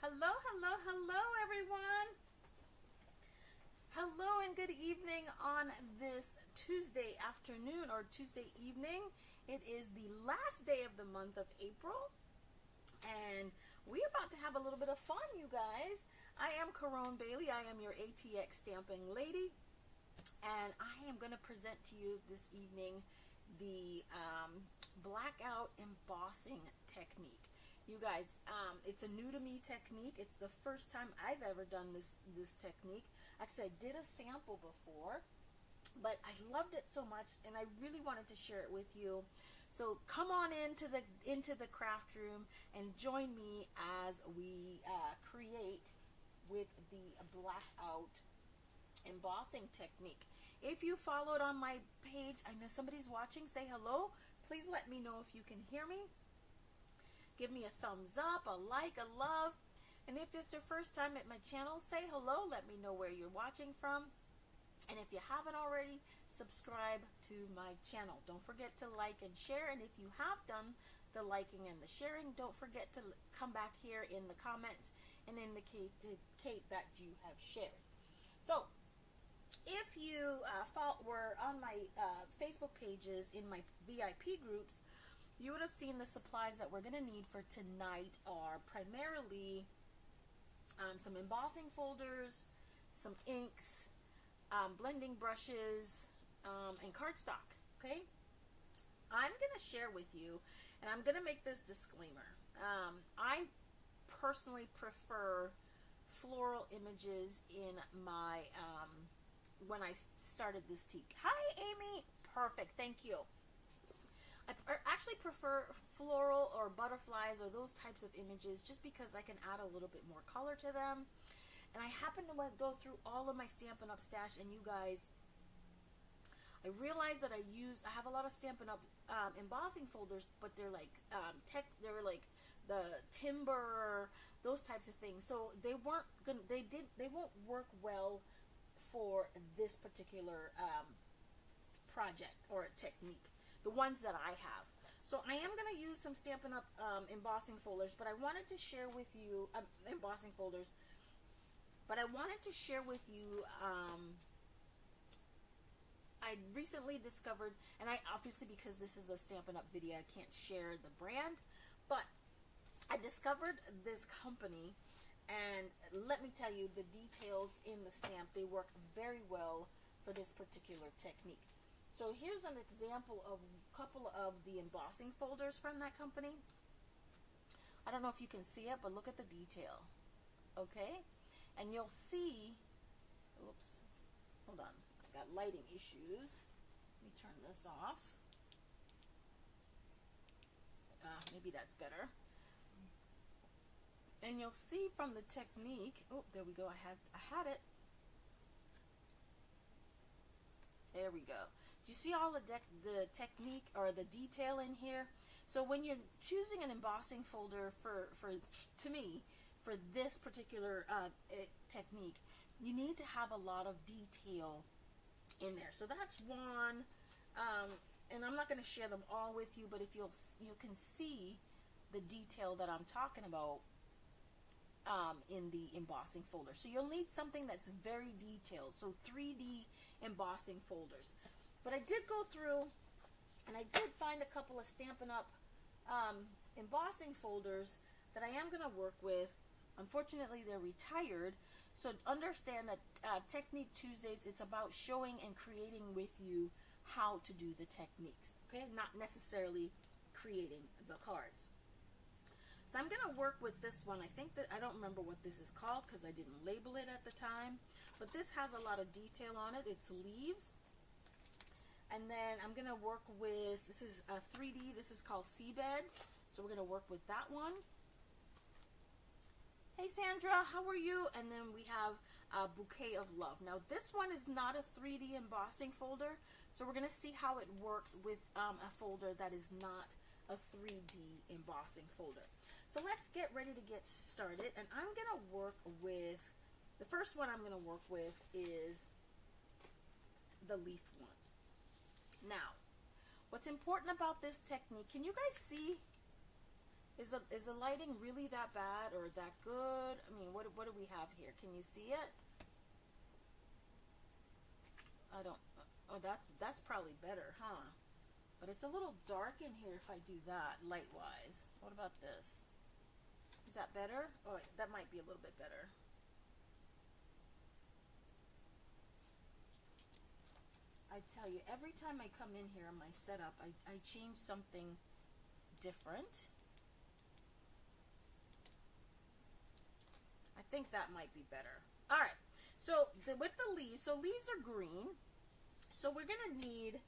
Hello, hello, hello, everyone. Hello and good evening on this Tuesday afternoon or Tuesday evening. It is the last day of the month of April, and we're about to have a little bit of fun, you guys. I am Caron Bailey. I am your ATX stamping lady, and I am going to present to you this evening the Blackout Embossing technique. You guys, it's a new to me technique. It's the first time I've ever done this technique. Actually, I did a sample before, but I loved it so much, and I really wanted to share it with you. So come on into the craft room and join me as we create with the Blackout Embossing technique. If you followed on my page, I know somebody's watching. Say hello. Please let me know if you can hear me. Give me a thumbs up, a like, a love. And if it's your first time at my channel, say hello. Let me know where you're watching from. And if you haven't already, subscribe to my channel. Don't forget to like and share. And if you have done the liking and the sharing, don't forget to come back here in the comments and indicate that you have shared. So, if you were on my Facebook pages in my VIP groups, you would have seen the supplies that we're going to need for tonight are primarily some embossing folders, some inks, blending brushes, and cardstock. Okay, I'm going to share with you, and I'm going to make this disclaimer. I personally prefer floral images in my when I started this teak. Hi, Amy. Perfect. Thank you. I actually prefer floral or butterflies or those types of images just because I can add a little bit more color to them. And I happen to go through all of my Stampin' Up stash, and you guys, I realize that I have a lot of Stampin' Up embossing folders, but they're like they're like the timber, those types of things. So they won't work well for this particular project or technique. The ones that I have. So I am going to use some Stampin' Up embossing folders, but I wanted to share with you, embossing folders, but I wanted to share with you, I recently discovered, and I obviously, because this is a Stampin' Up video, I can't share the brand, but I discovered this company, and let me tell you, the details in the stamp, they work very well for this particular technique. So here's an example of a couple of the embossing folders from that company. I don't know if you can see it, but look at the detail. Okay? And you'll see, oops, hold on, I got lighting issues. Let me turn this off. Maybe that's better. And you'll see from the technique, oh, there we go, I had it. There we go. Do you see all the technique or the detail in here? So when you're choosing an embossing folder to me, for this particular technique, you need to have a lot of detail in there. So that's one, and I'm not going to share them all with you, but if you can see the detail that I'm talking about in the embossing folder. So you'll need something that's very detailed. So 3D embossing folders. But I did go through, and I did find a couple of Stampin' Up embossing folders that I am going to work with. Unfortunately, they're retired. So understand that Technique Tuesdays, it's about showing and creating with you how to do the techniques. Okay, not necessarily creating the cards. So I'm going to work with this one. I don't remember what this is called because I didn't label it at the time. But this has a lot of detail on it. It's leaves. And then I'm going to work with, this is a 3D, this is called Seabed. So we're going to work with that one. Hey Sandra, how are you? And then we have a Bouquet of Love. Now this one is not a 3D embossing folder. So we're going to see how it works with a folder that is not a 3D embossing folder. So let's get ready to get started. And I'm going to work with, the first one I'm going to work with is the leaf one. Now, what's important about this technique, can you guys see? Is Is the lighting really that bad or that good? I mean, what do we have here? Can you see it? I don't, oh, that's probably better, huh? But it's a little dark in here if I do that, light-wise. What about this? Is that better? Oh, that might be a little bit better. I tell you, every time I come in here on my setup, I change something different. I think that might be better. All right, so with the leaves, so leaves are green. So we're gonna need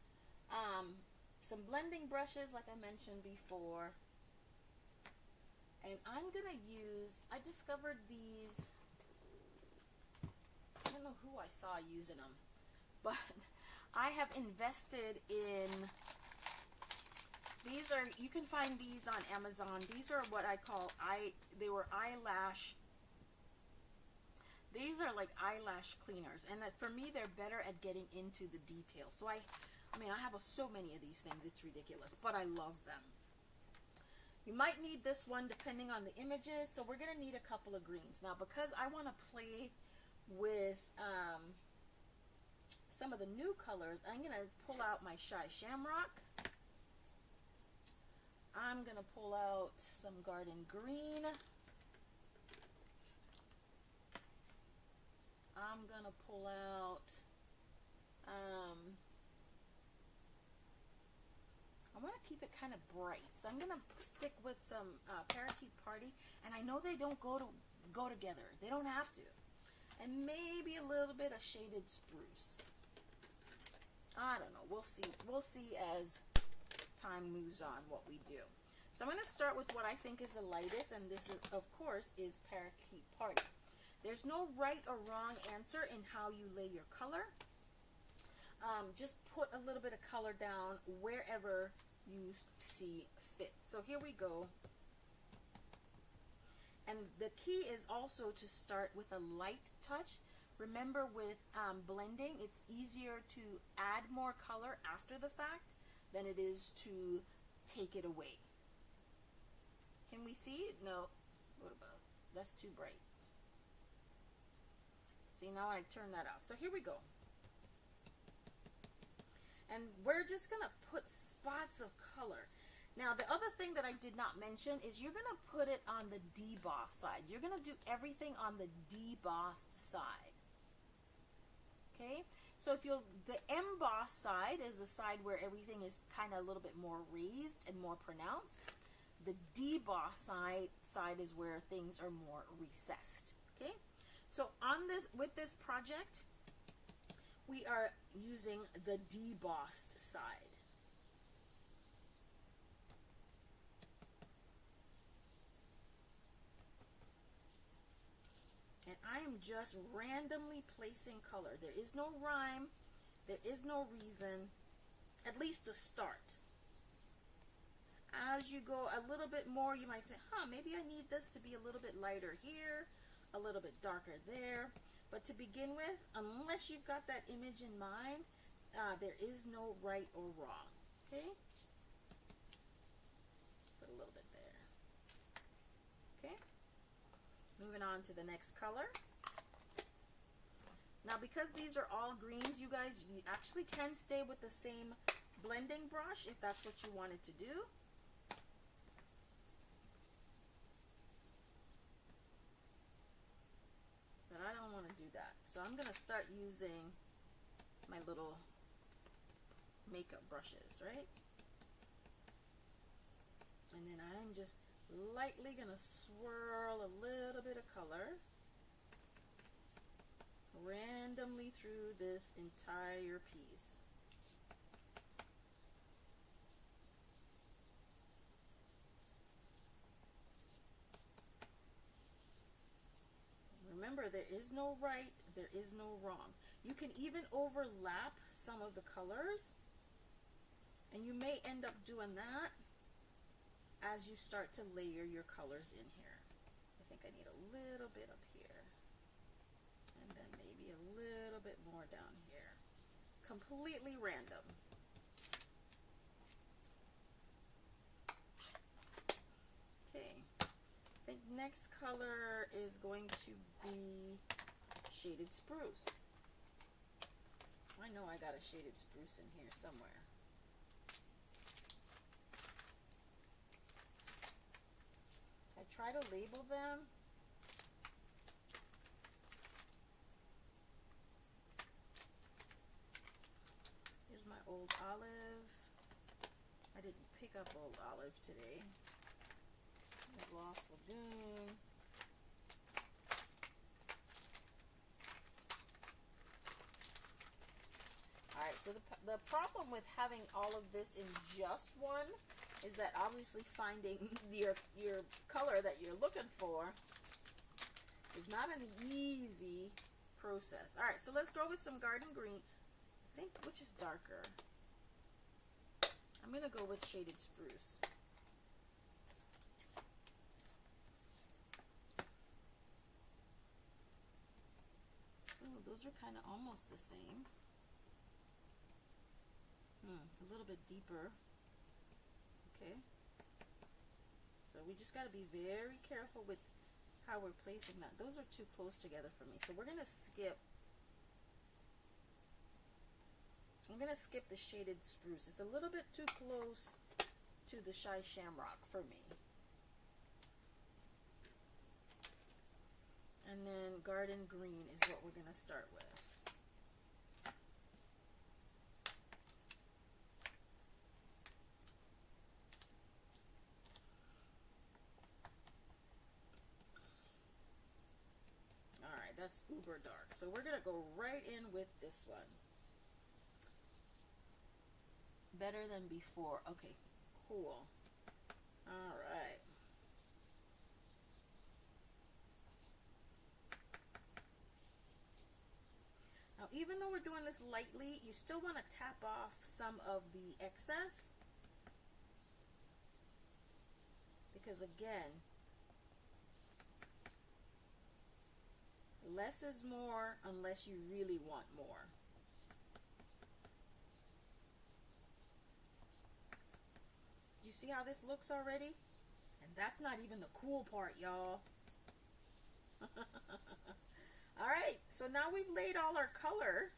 some blending brushes, like I mentioned before. And I'm gonna use, I discovered these, I don't know who I saw using them, but I have invested in, these are, you can find these on Amazon. These are what I call, they were eyelash, these are like eyelash cleaners. And for me, they're better at getting into the detail. So I mean, I have so many of these things, it's ridiculous, but I love them. You might need this one depending on the images, so we're going to need a couple of greens. Now, because I want to play with some of the new colors, I'm going to pull out my Shy Shamrock. I'm going to pull out some Garden Green. I'm going to pull out I want to keep it kind of bright, so I'm going to stick with some Parakeet Party, and I know they don't go together. They don't have to. And maybe a little bit of Shaded Spruce. I don't know. We'll see. We'll see as time moves on what we do. So I'm going to start with what I think is the lightest, and this is, of course, is Parakeet Party. There's no right or wrong answer in how you lay your color. Just put a little bit of color down wherever you see fit. So here we go. And the key is also to start with a light touch. Remember, with blending, it's easier to add more color after the fact than it is to take it away. Can we see? No. What about? That's too bright. See, now I turn that off. So here we go. And we're just going to put spots of color. Now, the other thing that I did not mention is you're going to put it on the deboss side. You're going to do everything on the debossed side. Okay? So if the emboss side is the side where everything is kind of a little bit more raised and more pronounced. The deboss side is where things are more recessed. Okay? So on this, with this project, we are using the debossed side. And I am just randomly placing color. There is no rhyme. There is no reason, at least to start. As you go a little bit more, you might say, maybe I need this to be a little bit lighter here, a little bit darker there. But to begin with, unless you've got that image in mind, there is no right or wrong. Okay? Put a little bit there. Okay? Moving on to the next color. Now, because these are all greens, you guys, you actually can stay with the same blending brush if that's what you wanted to do. But I don't want to do that. So I'm going to start using my little makeup brushes, right? And then I'm just lightly going to swirl a little bit of color randomly through this entire piece. Remember, there is no right, there is no wrong. You can even overlap some of the colors, and you may end up doing that as you start to layer your colors in here. I think I need a little bit up here, and then maybe a little bit more down here. Completely random. Okay. next color is going to be Shaded Spruce. I know I got a Shaded Spruce in here somewhere. I try to label them. Here's my Old Olive. I didn't pick up Old Olive today. Lost Lagoon. Alright, so the problem with having all of this in just one is that obviously finding your color that you're looking for is not an easy process. Alright, so let's go with some Garden Green. I think, which is darker? I'm going to go with Shaded Spruce. Oh, those are kind of almost the same. A little bit deeper. Okay. So we just got to be very careful with how we're placing that. Those are too close together for me. So we're going to skip. I'm going to skip the Shaded Spruce. It's a little bit too close to the Shy Shamrock for me. And then Garden Green is what we're going to start with. Alright, that's uber dark. So we're going to go right in with this one. Better than before. Okay, cool. Alright. Now, even though we're doing this lightly, you still want to tap off some of the excess. Because again, less is more unless you really want more. Do you see how this looks already? And that's not even the cool part, y'all. Alright, so now we've laid all our color.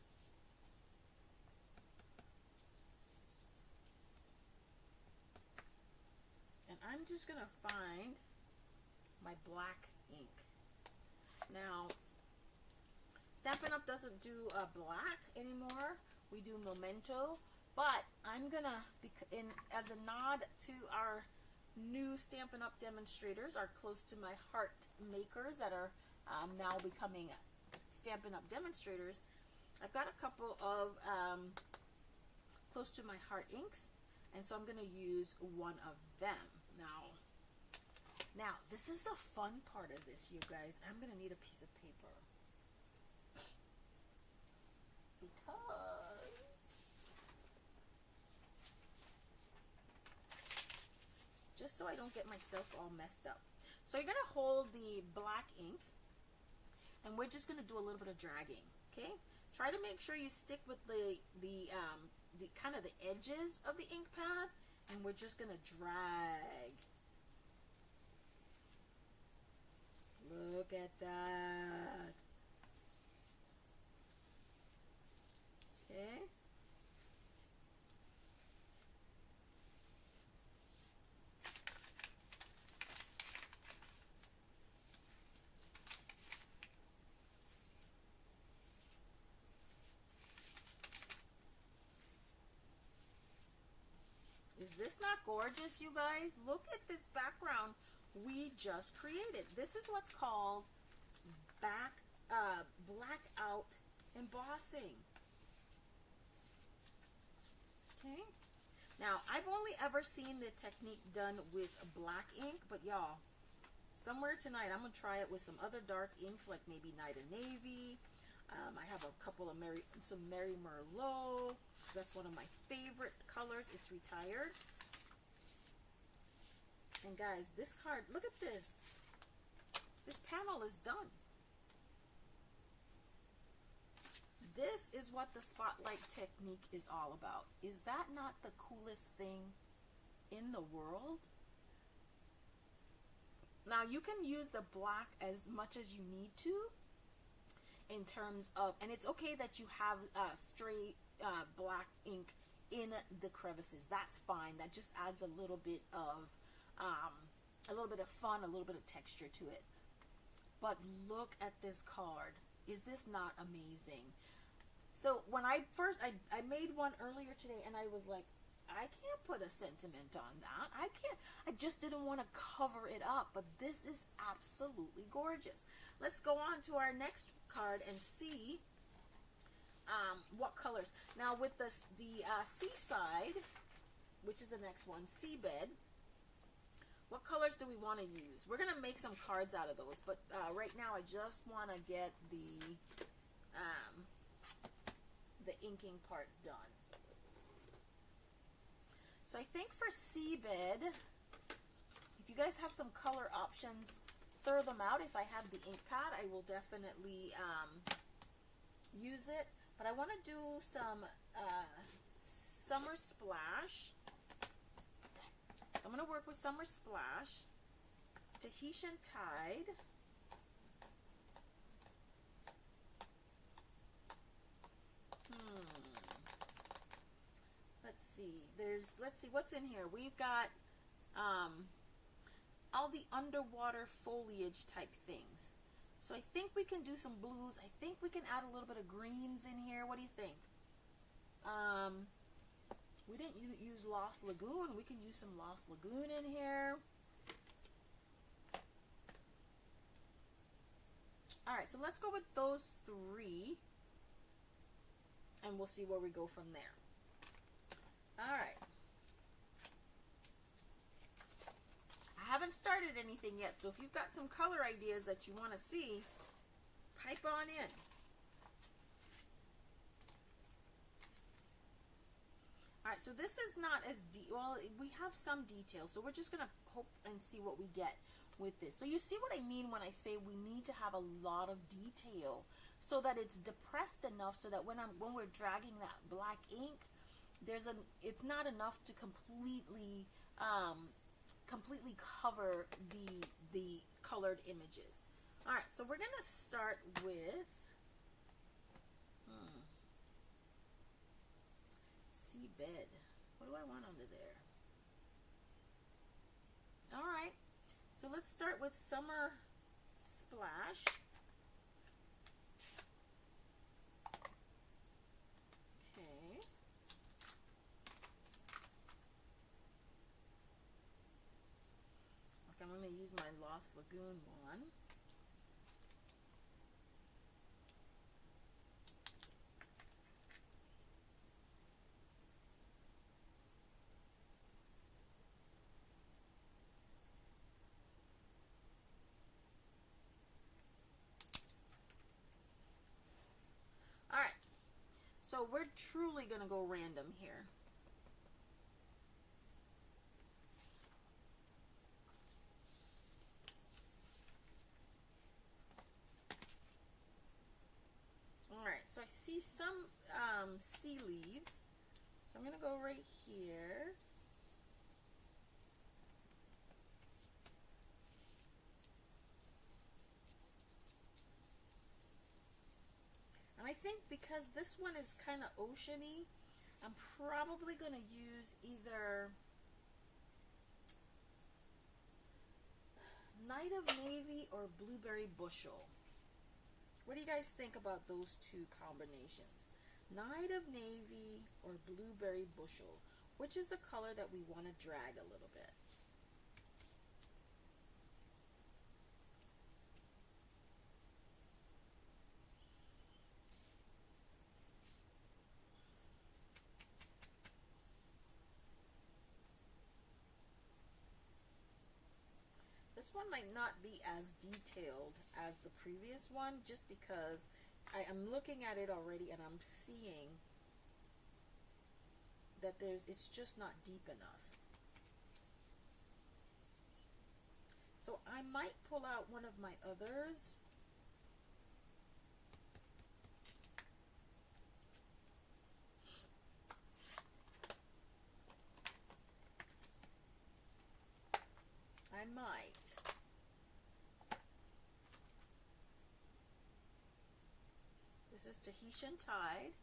And I'm just going to find my black ink. Now, Stampin' Up! Doesn't do black anymore. We do Memento. But I'm going to, as a nod to our new Stampin' Up! Demonstrators, our close to my heart makers that are now becoming Stampin' Up! Demonstrators, I've got a couple of close to my heart inks, and so I'm going to use one of them. Now, this is the fun part of this, you guys. I'm going to need a piece of paper. Because just so I don't get myself all messed up. So you're going to hold the black ink, and we're just going to do a little bit of dragging, okay? Try to make sure you stick with the kind of the edges of the ink pad, and we're just going to drag. Look at that. Okay. Is this not gorgeous, you guys? Look at this background we just created. This is what's called Blackout Embossing. Okay. Now, I've only ever seen the technique done with black ink, but y'all, somewhere tonight I'm going to try it with some other dark inks, like maybe Night of Navy. I have a couple of Mary Merlot. That's one of my favorite colors. It's retired. And guys, this card, look at this. This panel is done. This is what the spotlight technique is all about. Is that not the coolest thing in the world? Now you can use the black as much as you need to in terms of, and it's okay that you have straight black ink in the crevices. That's fine. That just adds a little bit of fun, a little bit of texture to it. But look at this card. Is this not amazing? So when I made one earlier today, and I was like, I can't put a sentiment on that. I just didn't want to cover it up, but this is absolutely gorgeous. Let's go on to our next card and see what colors. Now with the seaside, which is the next one, seabed, what colors do we want to use? We're going to make some cards out of those, but right now I just want to get the inking part done. So I think for seabed, if you guys have some color options, throw them out. If I have the ink pad, I will definitely use it. But I want to do some Summer Splash. I'm going to work with Summer Splash, Tahitian Tide, let's see what's in here. We've got all the underwater foliage type things. So I think we can do some blues. I think we can add a little bit of greens in here. What do you think? We didn't use Lost Lagoon. We can use some Lost Lagoon in here. All right, so let's go with those three, and we'll see where we go from there. All right. I haven't started anything yet, so if you've got some color ideas that you want to see, pipe on in. All right, so this is not as well, we have some detail, so we're just going to hope and see what we get with this. So you see what I mean when I say we need to have a lot of detail so that it's depressed enough so that when we're dragging that black ink, it's not enough to completely cover the colored images. All right, so we're gonna start with seabed. What do I want under there? All right, so let's start with Summer Splash. I'm going to use my Lost Lagoon one. All right, so we're truly going to go random here. So I see some sea leaves. So I'm going to go right here. And I think because this one is kind of oceany, I'm probably going to use either Night of Navy or Blueberry Bushel. What do you guys think about those two combinations? Night of Navy or Blueberry Bushel? Which is the color that we want to drag a little bit? This one might not be as detailed as the previous one just because I am looking at it already and I'm seeing that it's just not deep enough. So I might pull out one of my others. I might. This is Tahitian Tide.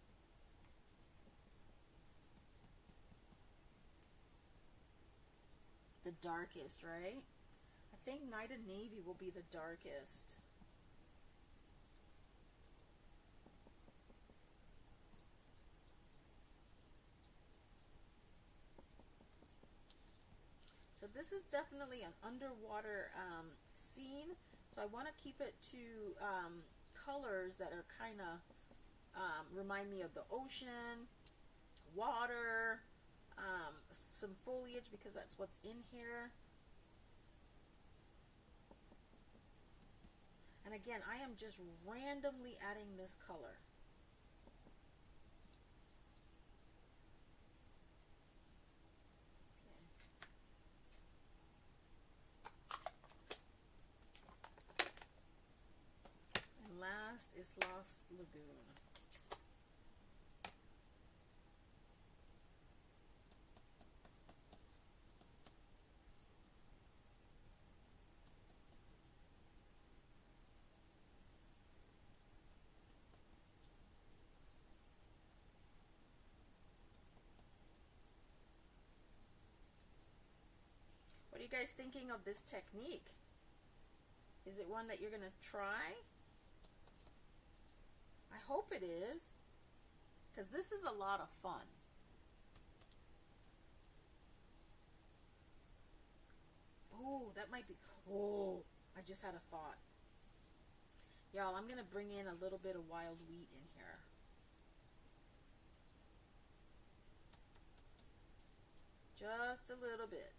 The darkest, right? I think Night of Navy will be the darkest. So this is definitely an underwater scene. So I want to keep it to colors that are kind of remind me of the ocean, water, some foliage, because that's what's in here. And again, I am just randomly adding this color. Last is Lost Lagoon. What are you guys thinking of this technique? Is it one that you're going to try? I hope it is, because this is a lot of fun. Oh, that might be, oh, I just had a thought. Y'all, I'm going to bring in a little bit of wild wheat in here. Just a little bit.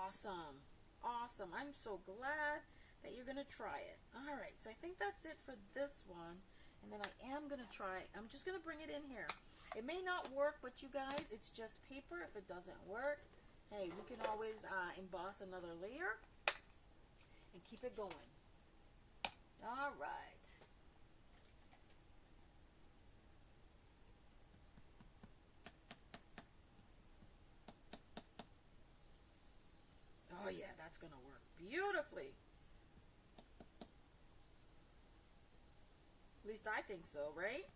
Awesome. Awesome. I'm so glad that you're going to try it. All right. So I think that's it for this one. And then I am going to try, I'm just going to bring it in here. It may not work, but you guys, it's just paper. If it doesn't work, hey, we can always emboss another layer and keep it going. All right. Oh yeah, that's going to work beautifully. At least I think so, right?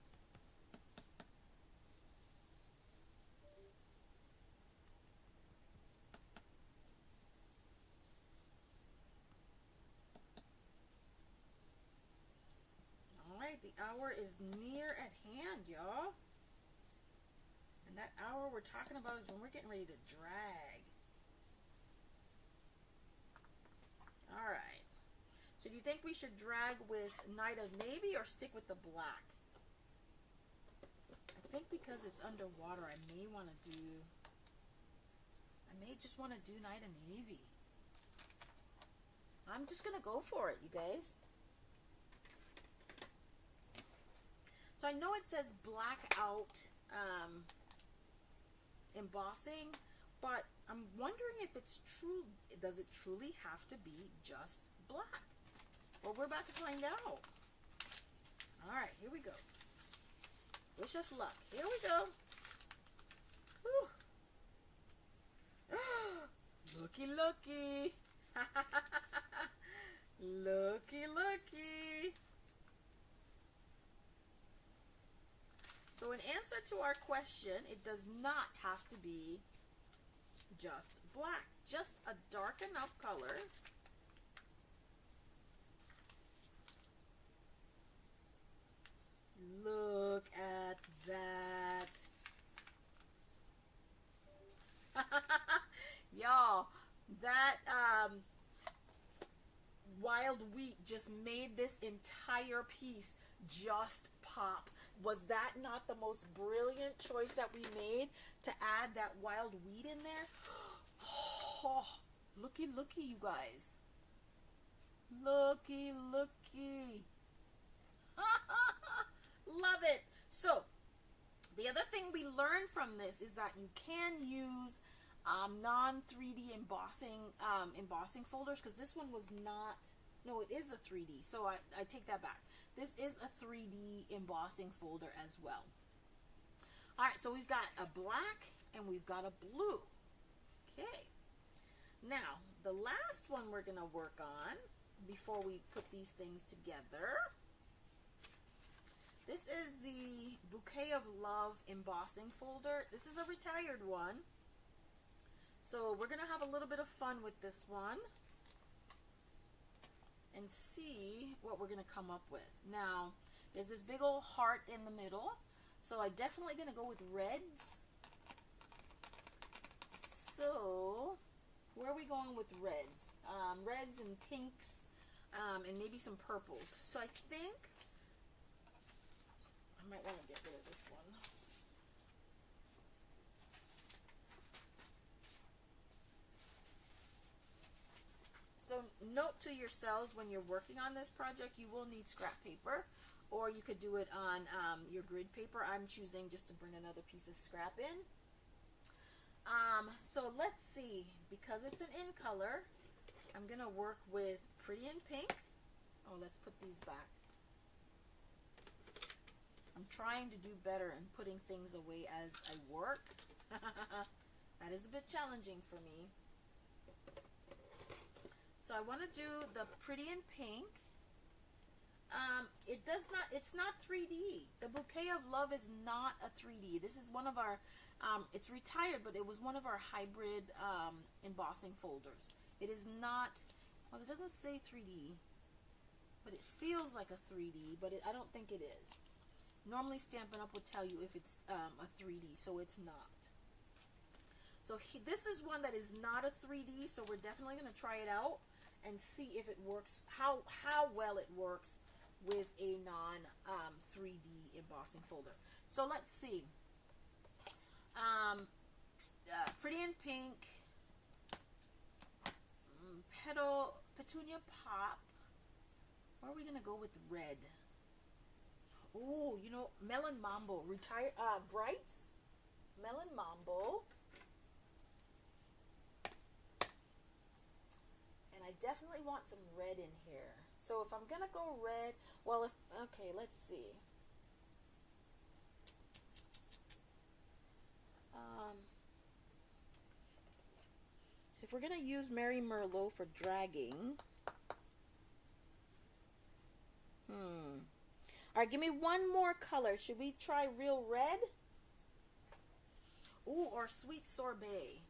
All right, the hour is near at hand, y'all. And that hour we're talking about is when we're getting ready to drag. All right. So do you think we should drag with Night of Navy or stick with the black? I think because it's underwater, I may just want to do Night of Navy. I'm just going to go for it, you guys. So I know it says Blackout Embossing, but I'm wondering if it's true. Does it truly have to be just black? Well, we're about to find out. All right, here we go. Wish us luck. Here we go. Whew. Looky, looky. Looky, looky. So in answer to our question, it does not have to be just black. Just a dark enough color. Look at that. Y'all, that wild wheat just made this entire piece just pop. Was that not the most brilliant choice that we made to add that wild wheat in there? Oh, looky, looky, you guys. Looky, looky. Love it. So, the other thing we learned from this is that you can use non-3D embossing folders, because this one was not No, it is a 3D, so I take that back. This is a 3D embossing folder as well. All right, so we've got a black and we've got a blue. Okay. Now, the last one we're going to work on before we put these things together. This is the Bouquet of Love embossing folder. This is a retired one. So we're going to have a little bit of fun with this one and see what we're going to come up with. Now, there's this big old heart in the middle. So I'm definitely going to go with reds. So, where are we going with reds? Reds and pinks, and maybe some purples. So I think I might want to get rid of this one. So note to yourselves, when you're working on this project, you will need scrap paper, or you could do it on your grid paper. I'm choosing just to bring another piece of scrap in. So let's see, because it's an in color, I'm going to work with Pretty in Pink. Oh, let's put these back. I'm trying to do better in putting things away as I work. That is a bit challenging for me. So I want to do the Pretty in Pink. It's not 3D. The Bouquet of Love is not a 3D. This is one of our, it's retired, but it was one of our hybrid embossing folders. It is not, well, it doesn't say 3D, but it feels like a 3D, but I don't think it is. Normally Stampin' Up! Would tell you if it's a 3D, so it's not. So this is one that is not a 3D, so we're definitely going to try it out and see if it works, how well it works with a non 3D embossing folder. So let's see. Pretty in Pink, Petunia Pop. Where are we gonna go with red? Oh, you know, Melon Mambo, Brights, Melon Mambo. And I definitely want some red in here. So if I'm gonna go red, well, okay, let's see. So if we're gonna use Mary Merlot for dragging, all right, give me one more color. Should we try Real Red? Ooh, or Sweet Sorbet.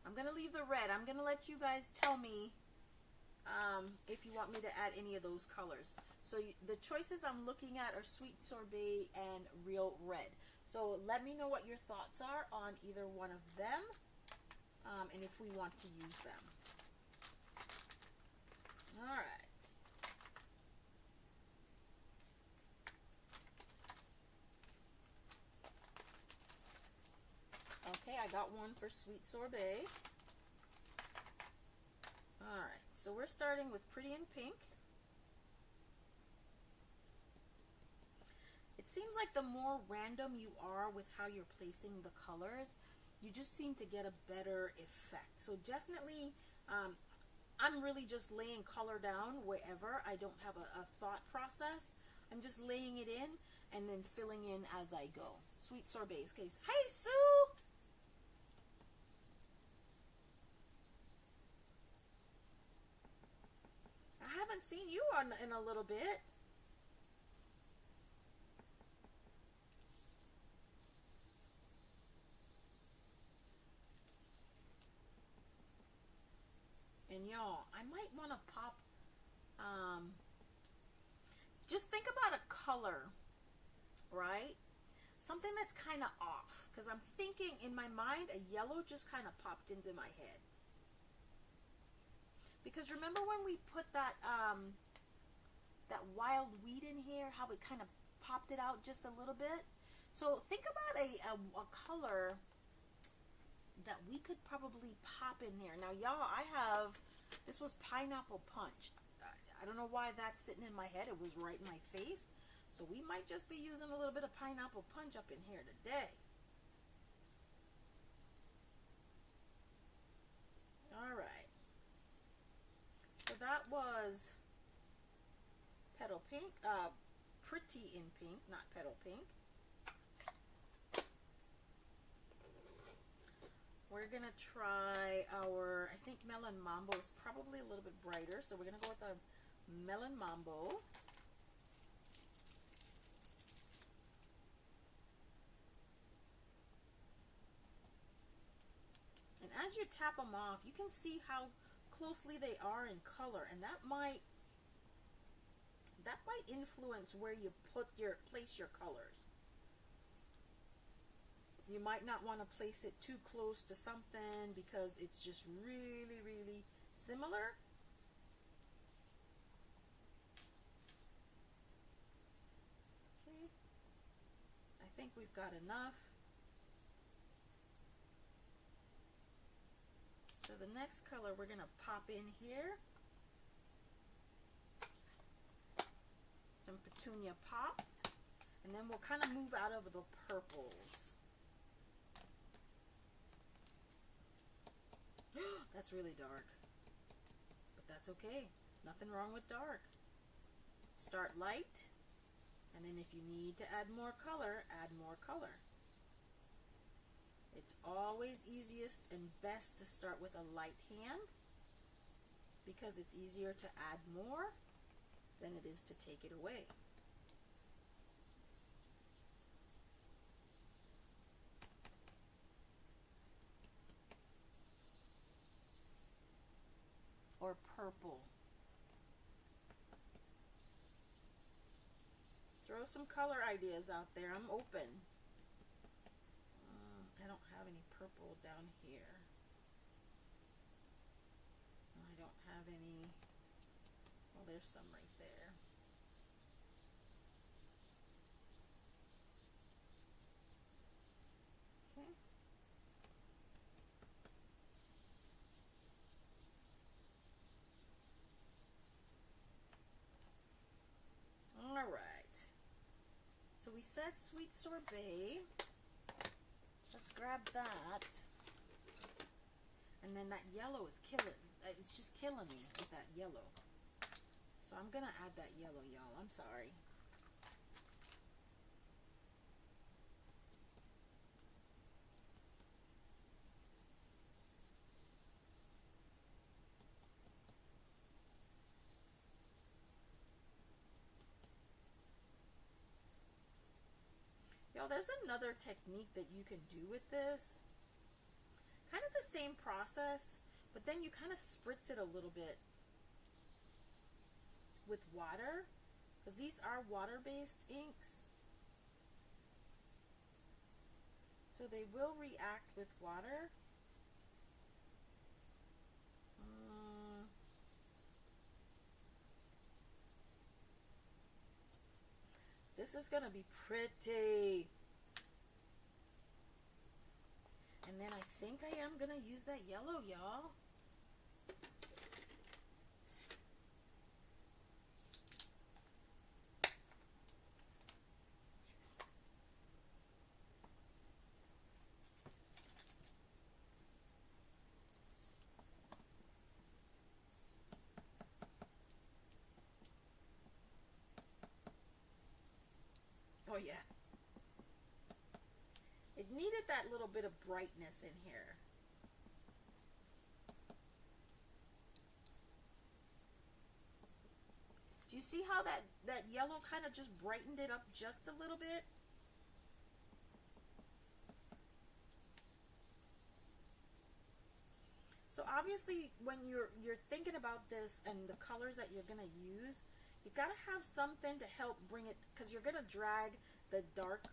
I'm going to leave the red. I'm going to let you guys tell me if you want me to add any of those colors. So the choices I'm looking at are Sweet Sorbet and Real Red. So let me know what your thoughts are on either one of them, and if we want to use them. All right. Okay, I got one for Sweet Sorbet. Alright, so we're starting with Pretty in Pink. It seems like the more random you are with how you're placing the colors, you just seem to get a better effect. So definitely, I'm really just laying color down wherever. I don't have a thought process. I'm just laying it in and then filling in as I go. Sweet Sorbet's case. Hey, Sue! I haven't seen you in a little bit. And y'all, I might want to pop, just think about a color, right? Something that's kind of off. Because I'm thinking in my mind, a yellow just kind of popped into my head. Because remember when we put that that wild weed in here, how it kind of popped it out just a little bit? So think about a color that we could probably pop in there. Now, y'all, this was Pineapple Punch. I don't know why that's sitting in my head. It was right in my face. So we might just be using a little bit of Pineapple Punch up in here today. that was Petal Pink, Pretty in Pink, not Petal Pink. We're gonna try our, I think Melon Mambo is probably a little bit brighter, so we're gonna go with our Melon Mambo. And as you tap them off, you can see how closely they are in color, and that might influence where you place your colors. You might not want to place it too close to something because it's just really, really similar. Okay, I think we've got enough. So the next color we're going to pop in here. Some Petunia Pop. And then we'll kind of move out of the purples. That's really dark. But that's okay. Nothing wrong with dark. Start light. And then if you need to add more color, add more color. It's always easiest and best to start with a light hand because it's easier to add more than it is to take it away. Or purple. Throw some color ideas out there. I'm open. I don't have any purple down here. I don't have any. Well, there's some right there. Okay. All right. So we said Sweet Sorbet. Let's grab that. And then that yellow is killing. It's just killing me with that yellow. So I'm going to add that yellow, y'all. I'm sorry. Y'all, there's another technique that you can do with this. Kind of the same process, but then you kind of spritz it a little bit with water, because these are water-based inks. So they will react with water. This is going to be pretty. And then I think I am going to use that yellow, y'all. Oh yeah. It needed that little bit of brightness in here. Do you see how that yellow kind of just brightened it up just a little bit? So obviously when you're thinking about this and the colors that you're going to use, you got to have something to help bring it, because you're going to drag the dark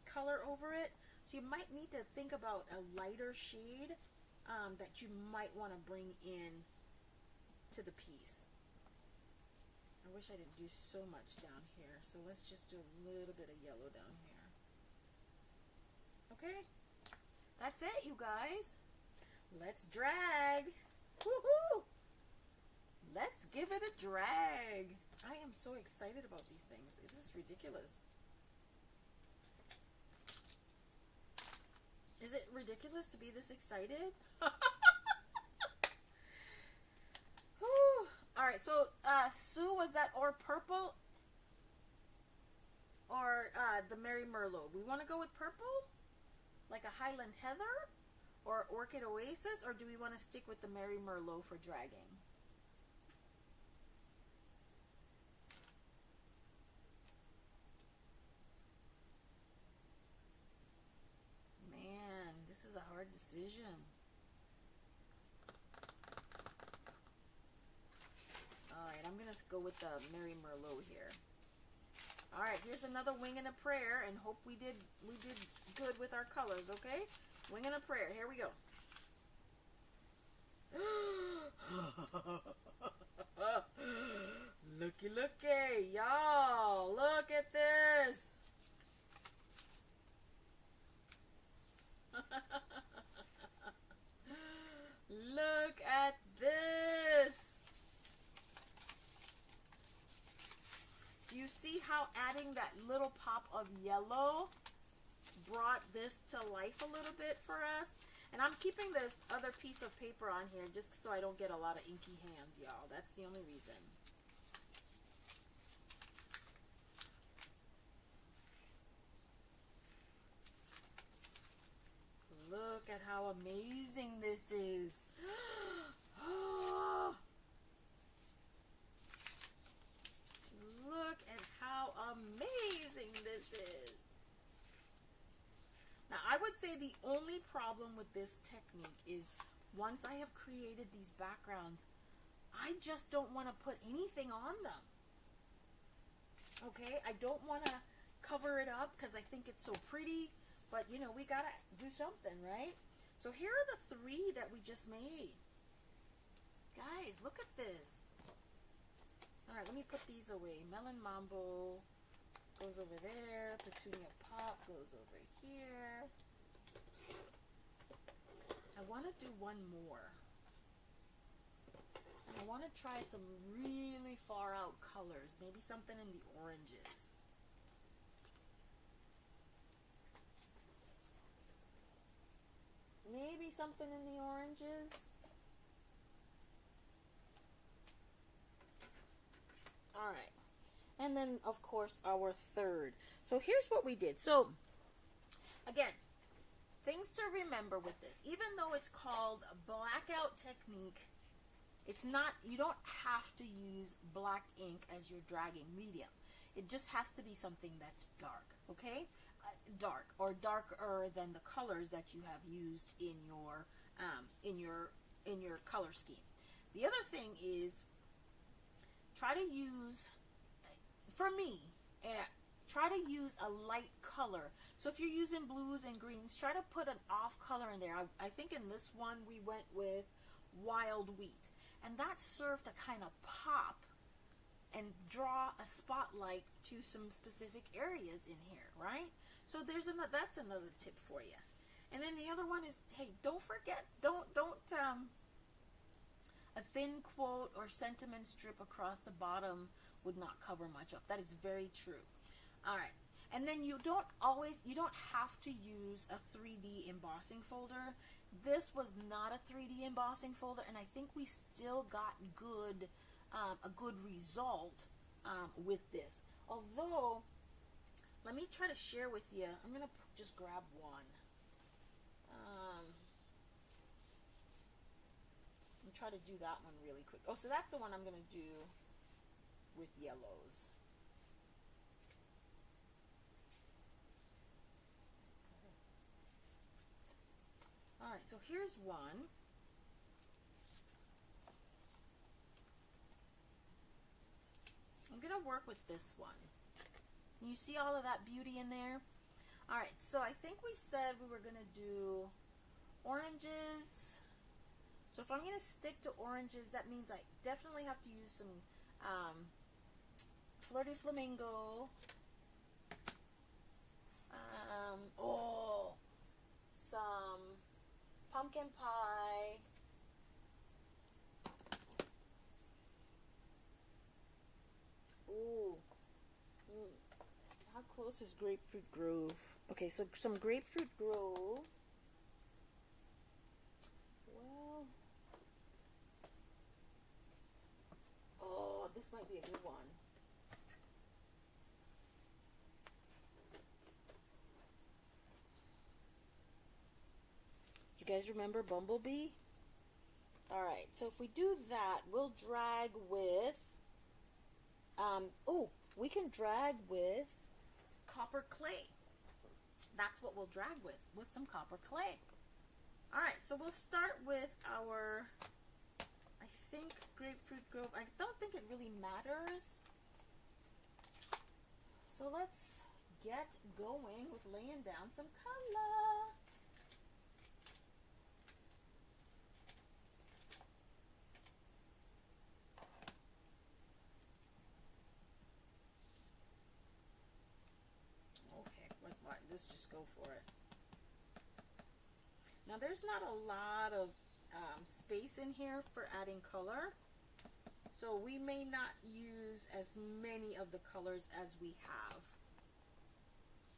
color over it. So you might need to think about a lighter shade that you might want to bring in to the piece. I wish I didn't do so much down here. So let's just do a little bit of yellow down here. Okay? That's it, you guys. Let's drag. Woohoo! Let's give it a drag. I am so excited about these things. This is ridiculous. Is it ridiculous to be this excited? the Mary Merlot. We want to go with purple, like a Highland Heather or Orchid Oasis, or do we want to stick with the Mary Merlot for dragging? Man, this is a hard decision. Alright, I'm going to go with the Mary Merlot here. Alright, here's another wing and a prayer, and hope we did good with our colors, okay? Wing and a prayer. Here we go. Looky, looky, y'all. Look at this. Look at this. Do you see how adding that little pop of yellow brought this to life a little bit for us? And I'm keeping this other piece of paper on here just so I don't get a lot of inky hands, y'all. That's the only reason. Look at how amazing this is. Look at how amazing this is. Now, I would say the only problem with this technique is once I have created these backgrounds, I just don't want to put anything on them. Okay? I don't want to cover it up because I think it's so pretty. But, you know, we got to do something, right? So here are the 3 that we just made. Guys, look at this. All right, let me put these away. Melon Mambo goes over there. Petunia Pop goes over here. I want to do one more. And I want to try some really far out colors. Maybe something in the oranges. Maybe something in the oranges. All right. And then, of course, our third. So here's what we did. So, again, things to remember with this. Even though it's called a blackout technique, it's not, you don't have to use black ink as your dragging medium. It just has to be something that's dark, okay? Dark or darker than the colors that you have used in your color scheme. The other thing is try to use, for me, try to use a light color. So if you're using blues and greens, try to put an off color in there. I think in this one we went with wild wheat, and that served to kind of pop and draw a spotlight to some specific areas in here, right? So that's another tip for you. And then the other one is, hey, don't forget, a thin quote or sentiment strip across the bottom would not cover much up. That is very true. All right. And then you don't have to use a 3D embossing folder. This was not a 3D embossing folder, and I think we still got a good result with this. Although, let me try to share with you. I'm going to just grab one. I'm try to do that one really quick. Oh, so that's the one I'm going to do with yellows. All right, so here's one. I'm going to work with this one. You see all of that beauty in there? All right, so I think we said we were going to do oranges. So if I'm going to stick to oranges, that means I definitely have to use some Flirty Flamingo. Some pumpkin pie. Ooh. How close is Grapefruit Grove? Okay, so some Grapefruit Grove. Well, oh, this might be a good one. You guys remember Bumblebee? Alright, so if we do that, we'll drag with, we can drag with copper clay. That's what we'll drag with some copper clay. Alright, so we'll start with our, I think, Grapefruit Grove. I don't think it really matters. So let's get going with laying down some color. Let's just go for it. Now there's not a lot of space in here for adding color, so we may not use as many of the colors as we have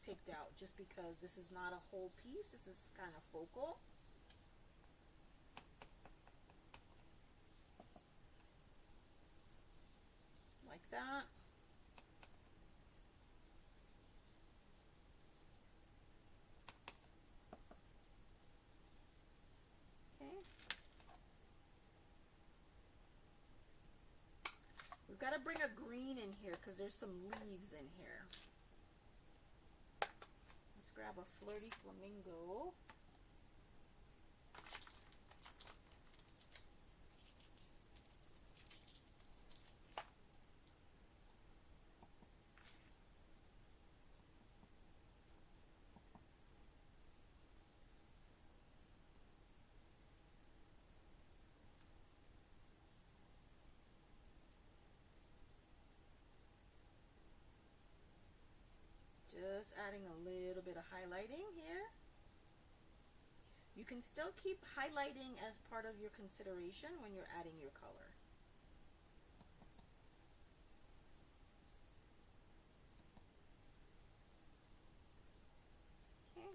picked out, just because this is not a whole piece. This is kind of focal. Like that. We've got to bring a green in here because there's some leaves in here. Let's grab a Flirty Flamingo. Just adding a little bit of highlighting here. You can still keep highlighting as part of your consideration when you're adding your color. Okay.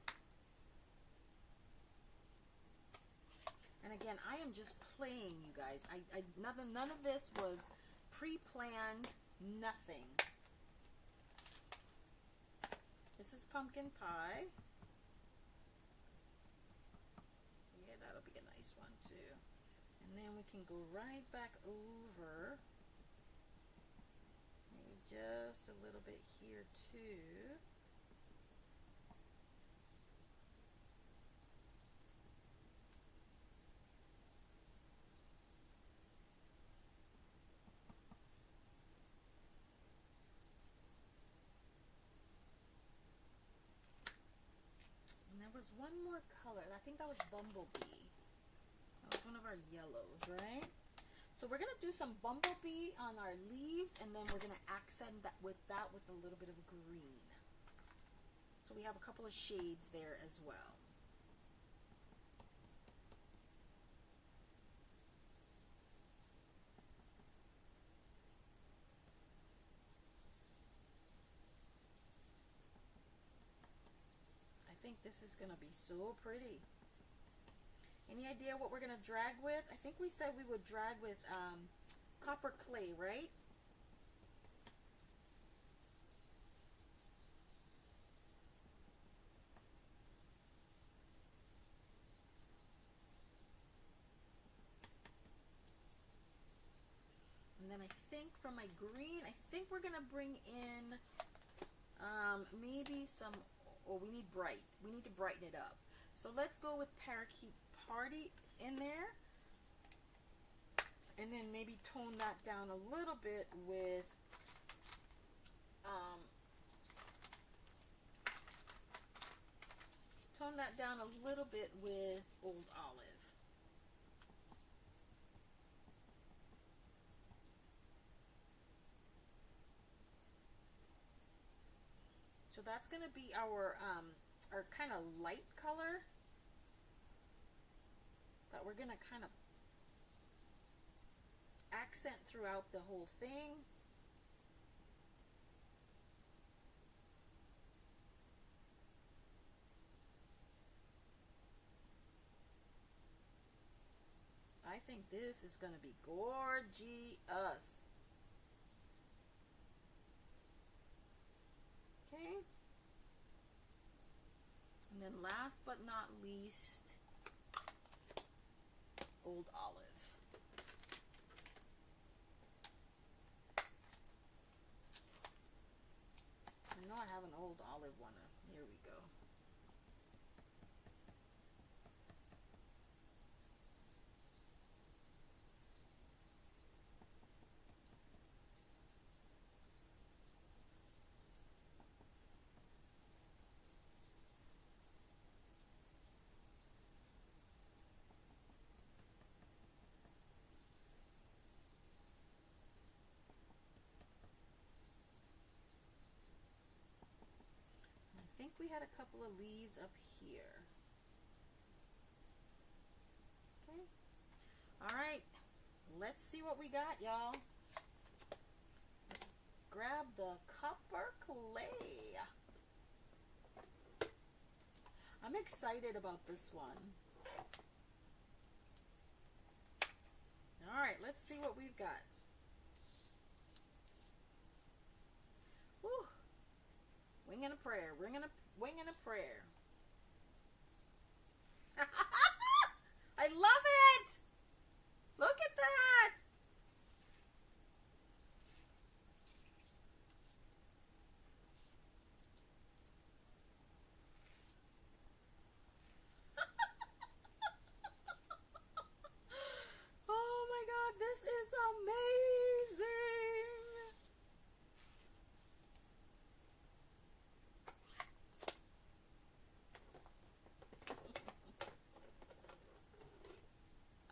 And again, I am just playing, you guys. None of this was pre-planned, nothing. This is pumpkin pie. Yeah, that'll be a nice one too. And then we can go right back over. Maybe just a little bit here too. Was one more color. I think that was Bumblebee. That was one of our yellows, right? So we're going to do some Bumblebee on our leaves, and then we're going to accent that with a little bit of green. So we have a couple of shades there as well. I think this is going to be so pretty. Any idea what we're going to drag with? I think we said we would drag with copper clay, right? And then I think for my green, I think we're going to bring in maybe some... Oh, we need bright. We need to brighten it up. So let's go with Parakeet Party in there. And then maybe tone that down a little bit with Old Olive. So that's going to be our kind of light color that we're going to kind of accent throughout the whole thing. I think this is going to be gorgeous. Okay. And then last but not least, Old Olive. I know I have an Old Olive one. Here we go. I think we had a couple of leaves up here. Okay. All right. Let's see what we got, y'all. Let's grab the copper clay. I'm excited about this one. All right, let's see what we've got. Whew. Wing and a prayer. Wing and a prayer. I love it. Look at that. Oh my God, this is amazing.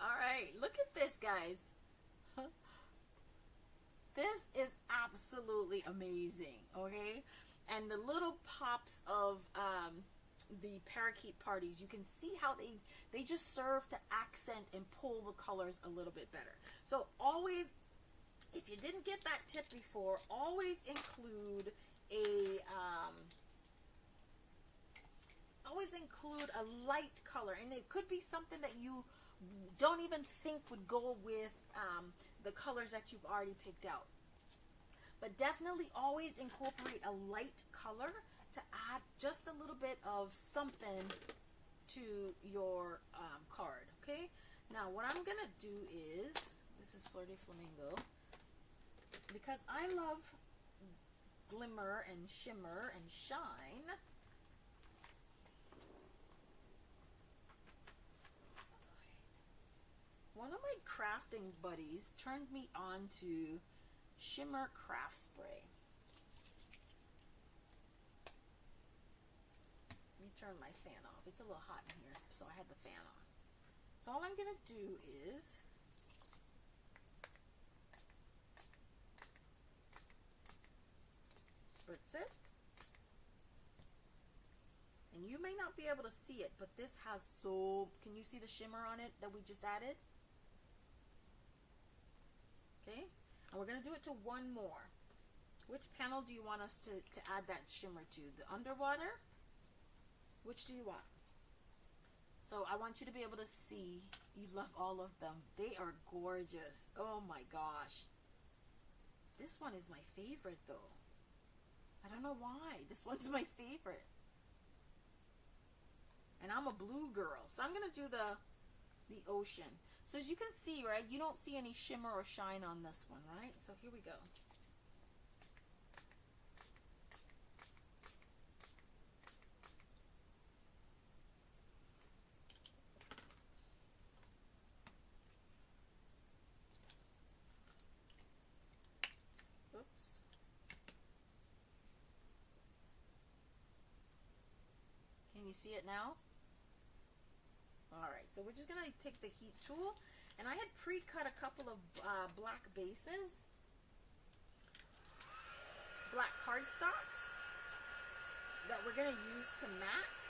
All right, look at this, guys. This is absolutely amazing, okay? And the little pops of the parakeet parties, you can see how they just serve to accent and pull the colors a little bit better. So always, if you didn't get that tip before, always include a light color, and it could be something that you don't even think would go with the colors that you've already picked out. But definitely always incorporate a light color to add just a little bit of something to your card, okay? Now what I'm gonna do is, this is Fleur de Flamingo, because I love glimmer and shimmer and shine. One of my crafting buddies turned me on to Shimmer Craft Spray. Let me turn my fan off. It's a little hot in here, so I had the fan on. So all I'm going to do is spritz it. And you may not be able to see it, but this has can you see the shimmer on it that we just added? Okay, and we're going to do it to one more. Which panel do you want us to add that shimmer to? The underwater? Which do you want? So I want you to be able to see. You love all of them. They are gorgeous. Oh my gosh. This one is my favorite though. I don't know why. This one's my favorite. And I'm a blue girl. So I'm going to do the ocean. So as you can see, right, you don't see any shimmer or shine on this one, right? So here we go. Oops. Can you see it now? Alright, so we're just going to take the heat tool, and I had pre-cut a couple of black bases, black cardstocks, that we're going to use to matte.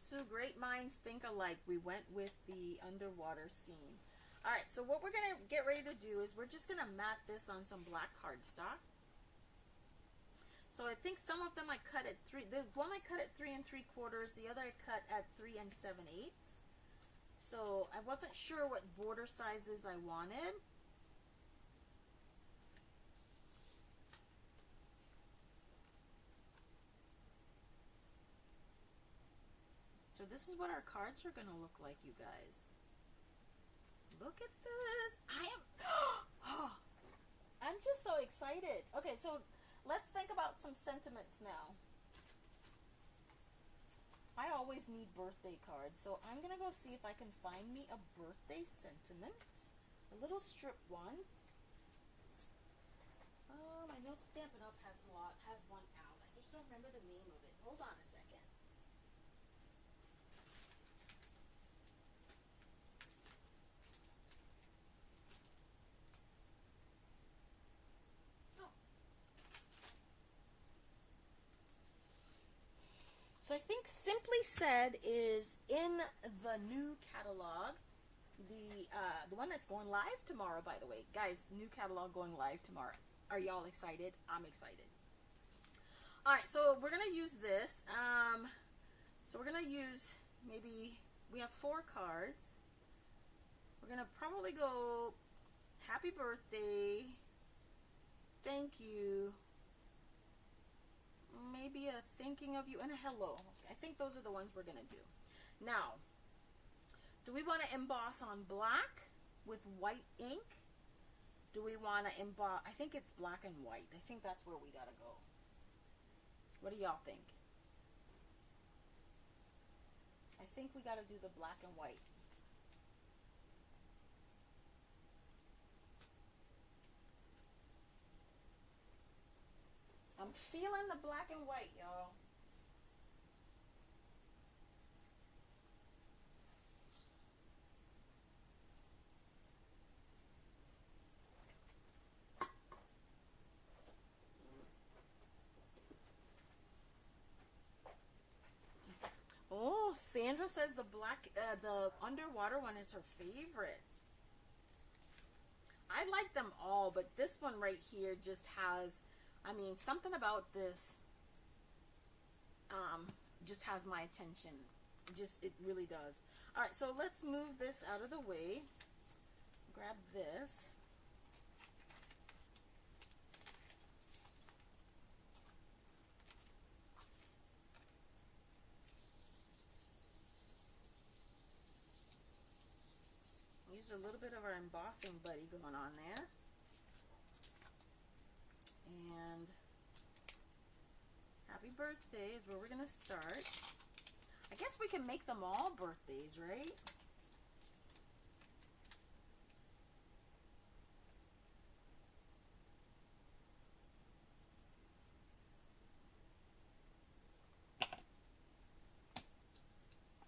So great minds think alike. We went with the underwater scene. All right, so what we're going to get ready to do is we're just going to mat this on some black cardstock. So I think some of them I cut at 3. The one I cut at 3 3/4. The other I cut at 3 7/8. So I wasn't sure what border sizes I wanted. So this is what our cards are going to look like, you guys. Look at this. I'm just so excited. Okay, so let's think about some sentiments now. I always need birthday cards, so I'm going to go see if I can find me a birthday sentiment. A little strip one. I know Stampin' Up has one out. I just don't remember the name of it. Hold on a second. So I think Simply Said is in the new catalog. The one that's going live tomorrow, by the way. Guys, new catalog going live tomorrow. Are y'all excited? I'm excited. Alright, so we're going to use this. So we're going to use, maybe, we have 4 cards. We're going to probably go happy birthday, thank you, maybe a thinking of you, and a hello. I think those are the ones we're going to do. Now, do we want to emboss on black with white ink? Do we want to emboss? I think it's black and white. I think that's where we got to go. What do y'all think? I think we got to do the black and white. I'm feeling the black and white, y'all. Oh, Sandra says the underwater one is her favorite. I like them all, but this one right here just has, I mean, something about this just has my attention. It really does. All right, so let's move this out of the way. Grab this. Use a little bit of our embossing buddy going on there. And happy birthday is where we're going to start. I guess we can make them all birthdays, right?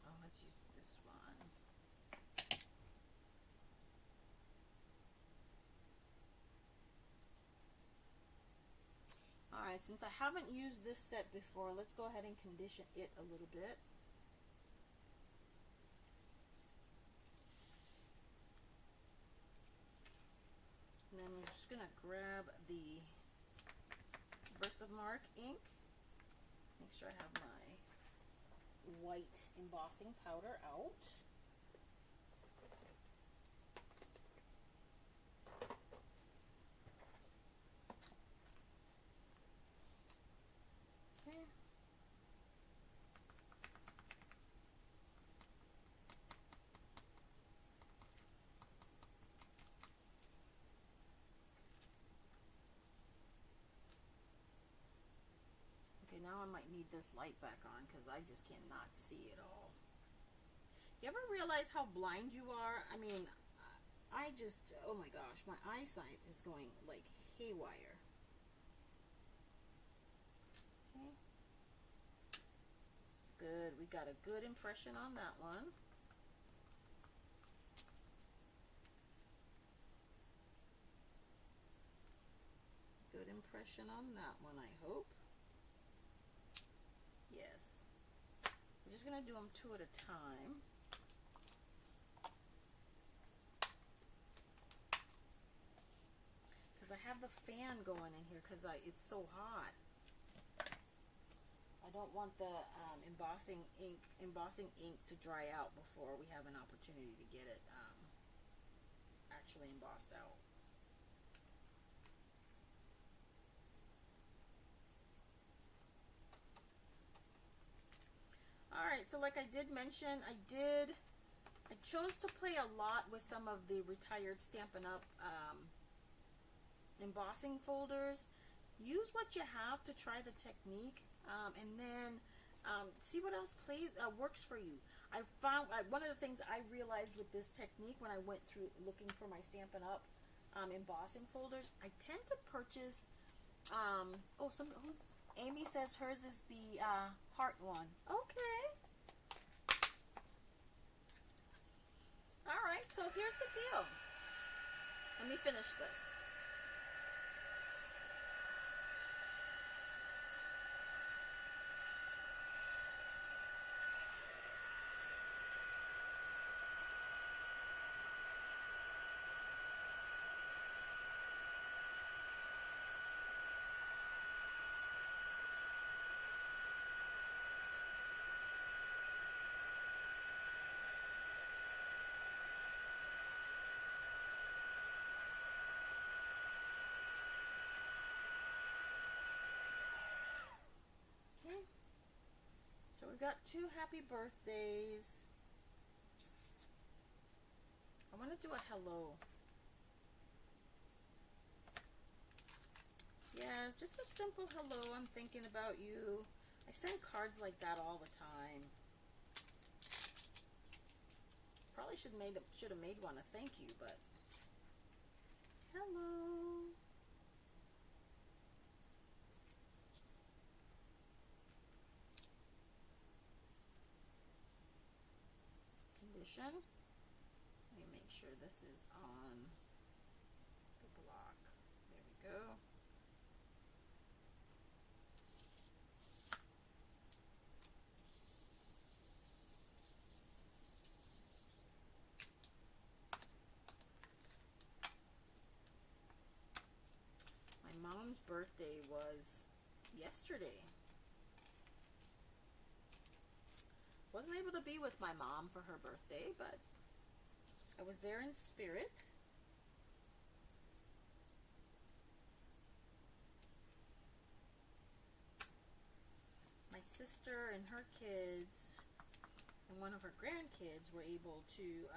Oh, let's use this one. Alright, since I haven't used this set before, let's go ahead and condition it a little bit. And then I'm just going to grab the Versamark ink. Make sure I have my white embossing powder out. Okay. Now I might need this light back on because I just cannot see it all. You ever realize how blind you are? I mean, I just, oh my gosh, my eyesight is going like haywire. Okay. Good, we got a good impression on that one. Good impression on that one, I hope. Yes. I'm just going to do them 2 at a time. Because I have the fan going in here because it's so hot. don't want the embossing ink to dry out before we have an opportunity to get it actually embossed out. Alright, so like I did mention, I chose to play a lot with some of the retired Stampin' Up embossing folders. Use what you have to try the technique, and then see what else works for you. I found one of the things I realized with this technique when I went through looking for my Stampin' Up embossing folders, I tend to purchase. Amy says hers is the heart one. Okay. All right. So here's the deal. Let me finish this. So we've got 2 happy birthdays. I want to do a hello. Yeah, just a simple hello. I'm thinking about you. I send cards like that all the time. Probably should have made one a thank you, but hello. Condition. Let me make sure this is on the block. There we go. My mom's birthday was yesterday. Wasn't able to be with my mom for her birthday, but I was there in spirit. My sister and her kids and one of her grandkids were able to,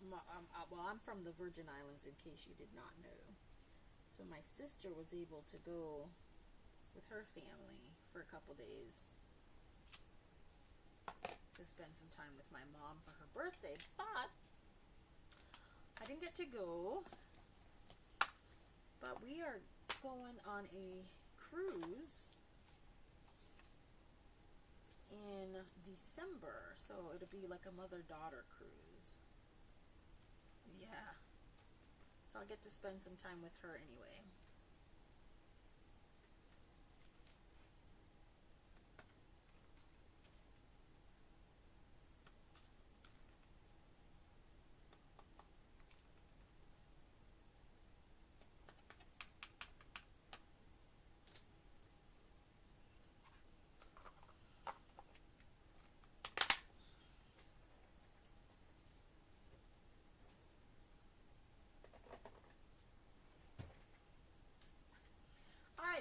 well, I'm from the Virgin Islands in case you did not know. So my sister was able to go with her family for a couple days to spend some time with my mom for her birthday, but I didn't get to go. But we are going on a cruise in December, so it'll be like a mother-daughter cruise. Yeah. So I'll get to spend some time with her anyway.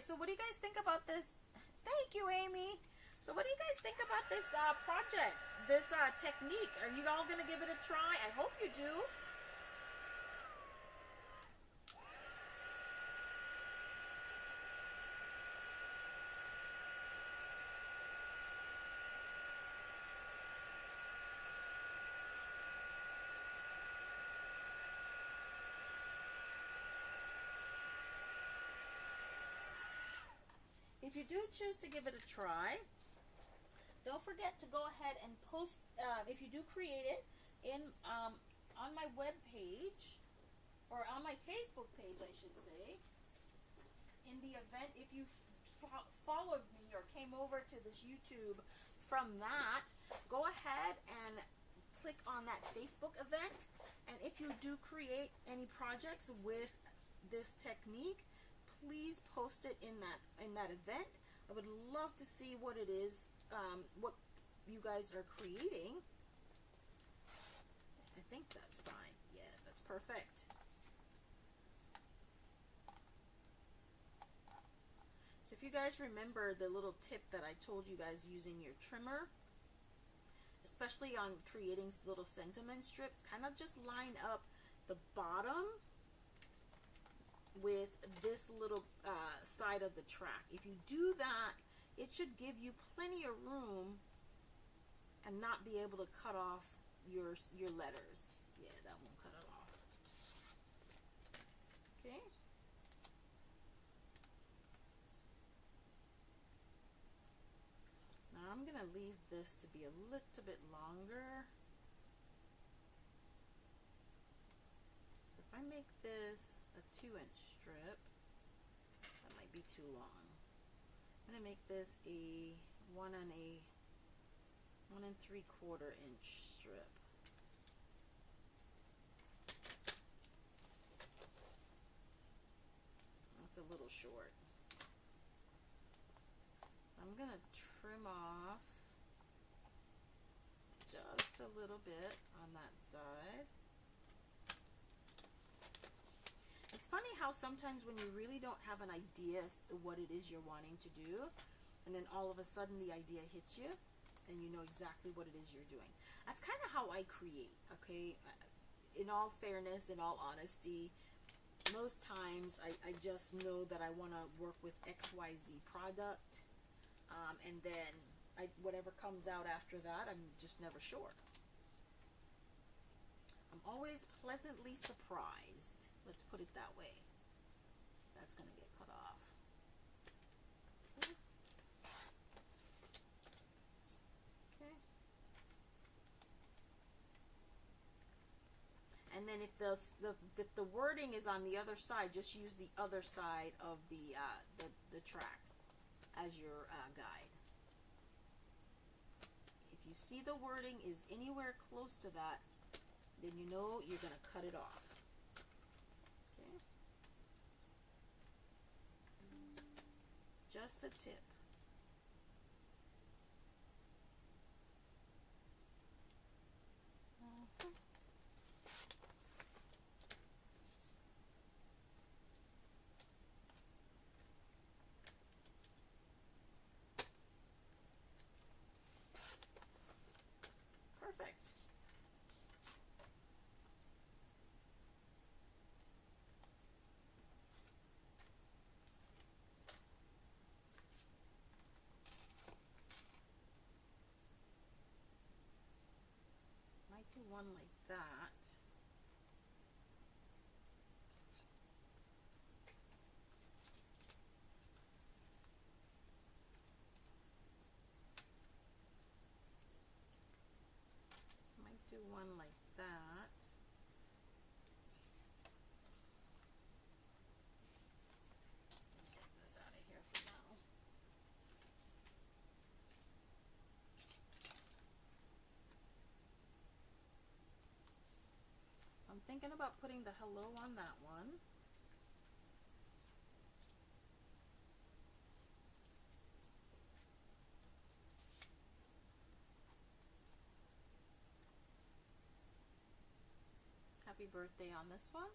So what do you guys think about this? Thank you, Amy. So what do you guys think about this project, this technique? Are you all going to give it a try? I hope you do. If you do choose to give it a try, don't forget to go ahead and post, if you do create it, in on my web page, or on my Facebook page, I should say, in the event, if you followed me or came over to this YouTube from that, go ahead and click on that Facebook event, and if you do create any projects with this technique, please post it in that event. I would love to see what it is, what you guys are creating. I think that's fine. Yes, that's perfect. So if you guys remember the little tip that I told you guys using your trimmer, especially on creating little sentiment strips, kind of just line up the bottom with this little side of the track. If you do that, it should give you plenty of room and not be able to cut off your letters. Yeah, that won't cut it off. Okay. Now I'm gonna leave this to be a little bit longer. So if I make this a 2-inch strip, that might be too long. I'm gonna make this a 1 3/4 inch strip. That's a little short. So I'm gonna trim off just a little bit on that side. It's funny how sometimes when you really don't have an idea as to what it is you're wanting to do, and then all of a sudden the idea hits you, and you know exactly what it is you're doing. That's kind of how I create, okay? In all fairness, in all honesty, most times I just know that I want to work with XYZ product, and then whatever comes out after that, I'm just never sure. I'm always pleasantly surprised. Let's put it that way. That's going to get cut off. Okay. And then if the wording is on the other side, just use the other side of the track as your guide. If you see the wording is anywhere close to that, then you know you're going to cut it off. Okay. Just a tip. Perfect. Might do one like that. Might do one like that. Get this out of here for now. I'm thinking about putting the hello on that one. Happy birthday on this one.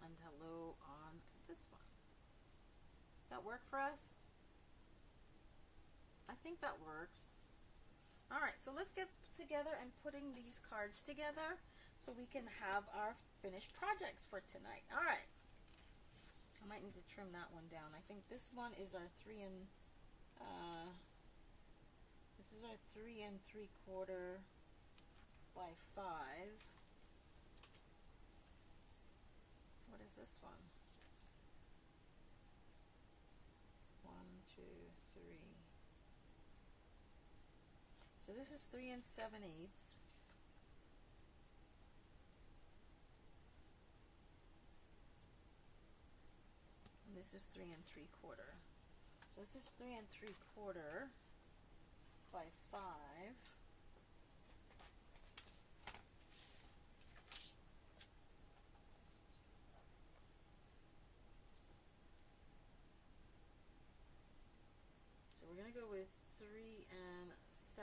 And hello on this one. Does that work for us? I think that works. Alright, so let's get together and putting these cards together so we can have our finished projects for tonight. Alright. I might need to trim that one down. I think this one is our 3 3/4 by 5. What is this one? 1, 2, 3. So this is 3 7/8. And this is 3 3/4. So this is 3 3/4 by 5.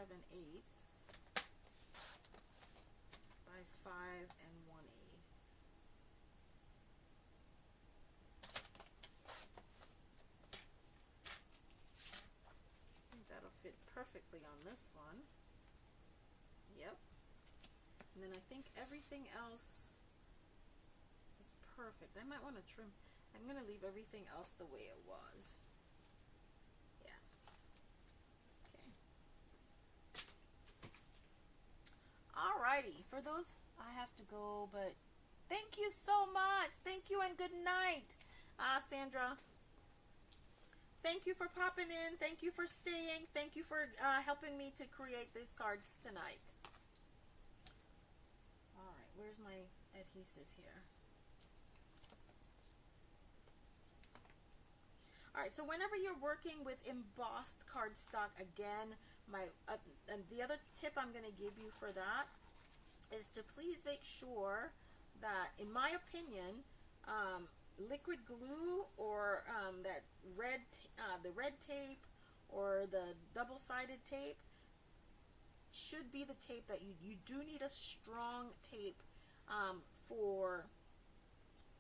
7/8 by 5 1/8. I think that'll fit perfectly on this one. Yep. And then I think everything else is perfect. I might want to trim. I'm going to leave everything else the way it was. Yeah. Okay. Alrighty. For those, I have to go, but thank you so much. Thank you and good night, Sandra. Thank you for popping in. Thank you for staying. Thank you for helping me to create these cards tonight. Alright, where's my adhesive here? Alright, so whenever you're working with embossed cardstock, again, and the other tip I'm going to give you for that is to please make sure that, in my opinion, liquid glue or the red tape or the double-sided tape should be the tape that you do need a strong tape for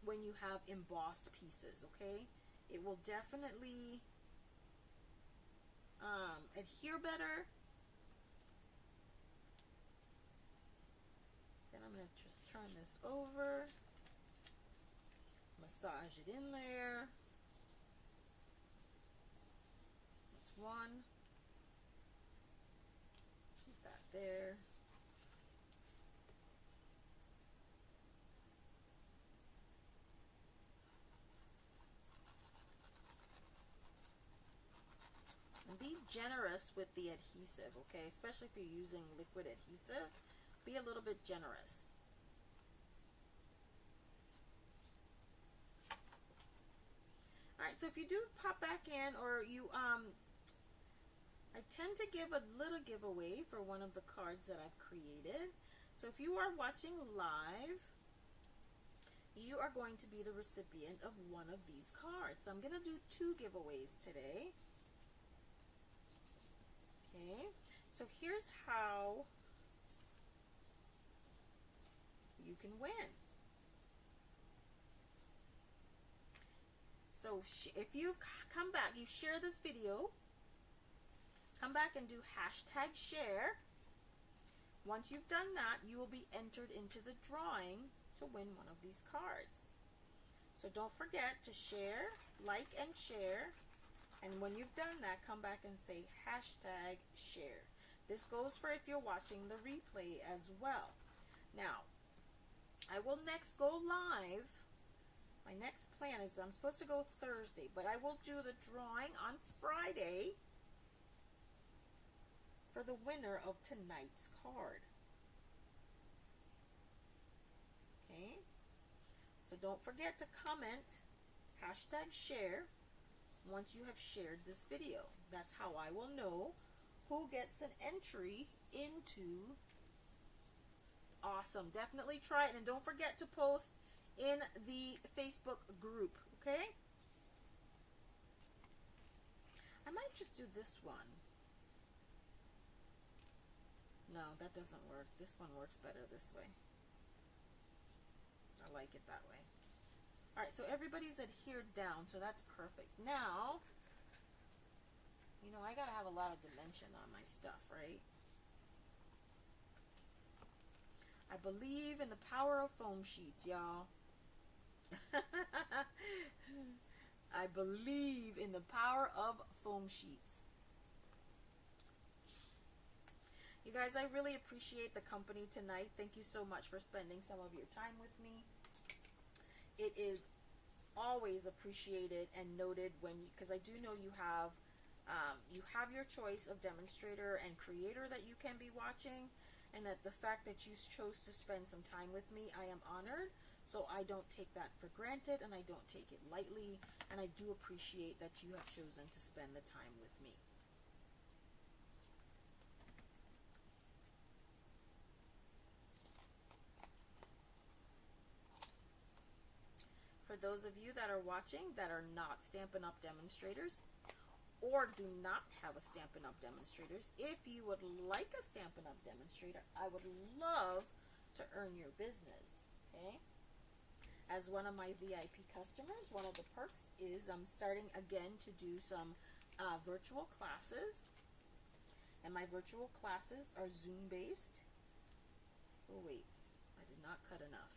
when you have embossed pieces, okay? It will definitely adhere better. Then I'm going to just turn this over, massage it in there. That's one. Keep that there. And be generous with the adhesive, okay? Especially if you're using liquid adhesive. Be a little bit generous. Alright, so if you do pop back in, or you, I tend to give a little giveaway for one of the cards that I've created. So if you are watching live, you are going to be the recipient of one of these cards. So I'm going to do 2 giveaways today. Okay, so here's how you can win. So if you come back, you share this video, come back and do #share. Once you've done that, you will be entered into the drawing to win one of these cards. So don't forget to share, like, and share. And when you've done that, come back and say #share. This goes for if you're watching the replay as well. Now, I will next go live. My next plan is I'm supposed to go Thursday, but I will do the drawing on Friday for the winner of tonight's card. Okay? So don't forget to comment #share once you have shared this video. That's how I will know who gets an entry into. Awesome. Definitely try it. And don't forget to post in the Facebook group. Okay? I might just do this one. No, that doesn't work. This one works better this way. I like it that way. Alright, so everybody's adhered down, so that's perfect. Now, you know, I gotta have a lot of dimension on my stuff, right? I believe in the power of foam sheets, y'all. I believe in the power of foam sheets. You guys, I really appreciate the company tonight. Thank you so much for spending some of your time with me. It is always appreciated and noted when, because I do know you have your choice of demonstrator and creator that you can be watching, and that the fact that you chose to spend some time with me, I am honored. So I don't take that for granted, and I don't take it lightly, and I do appreciate that you have chosen to spend the time with me. For those of you that are watching that are not Stampin' Up! Demonstrators, or do not have a Stampin' Up! Demonstrators, if you would like a Stampin' Up! Demonstrator, I would love to earn your business, okay? As one of my VIP customers, one of the perks is I'm starting again to do some virtual classes, and my virtual classes are Zoom based. Oh wait, I did not cut enough.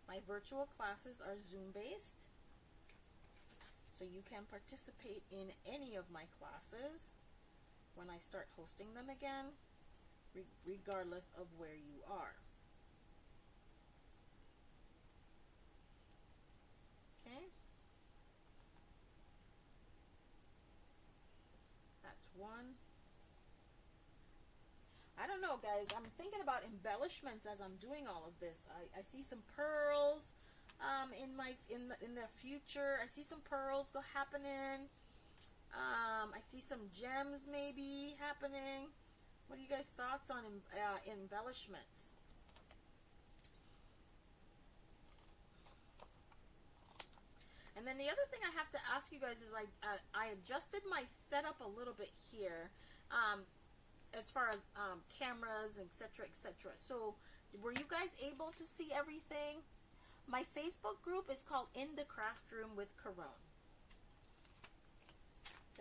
My virtual classes are Zoom based, so you can participate in any of my classes when I start hosting them again, regardless of where you are. Okay? That's one. I don't know, guys. I'm thinking about embellishments as I'm doing all of this. I see some pearls in the future. I see some pearls happening. I see some gems maybe happening. What are you guys' thoughts on embellishments? And then the other thing I have to ask you guys is I adjusted my setup a little bit here, as far as cameras, etc., etc. So were you guys able to see everything? My Facebook group is called In the Craft Room with Caron.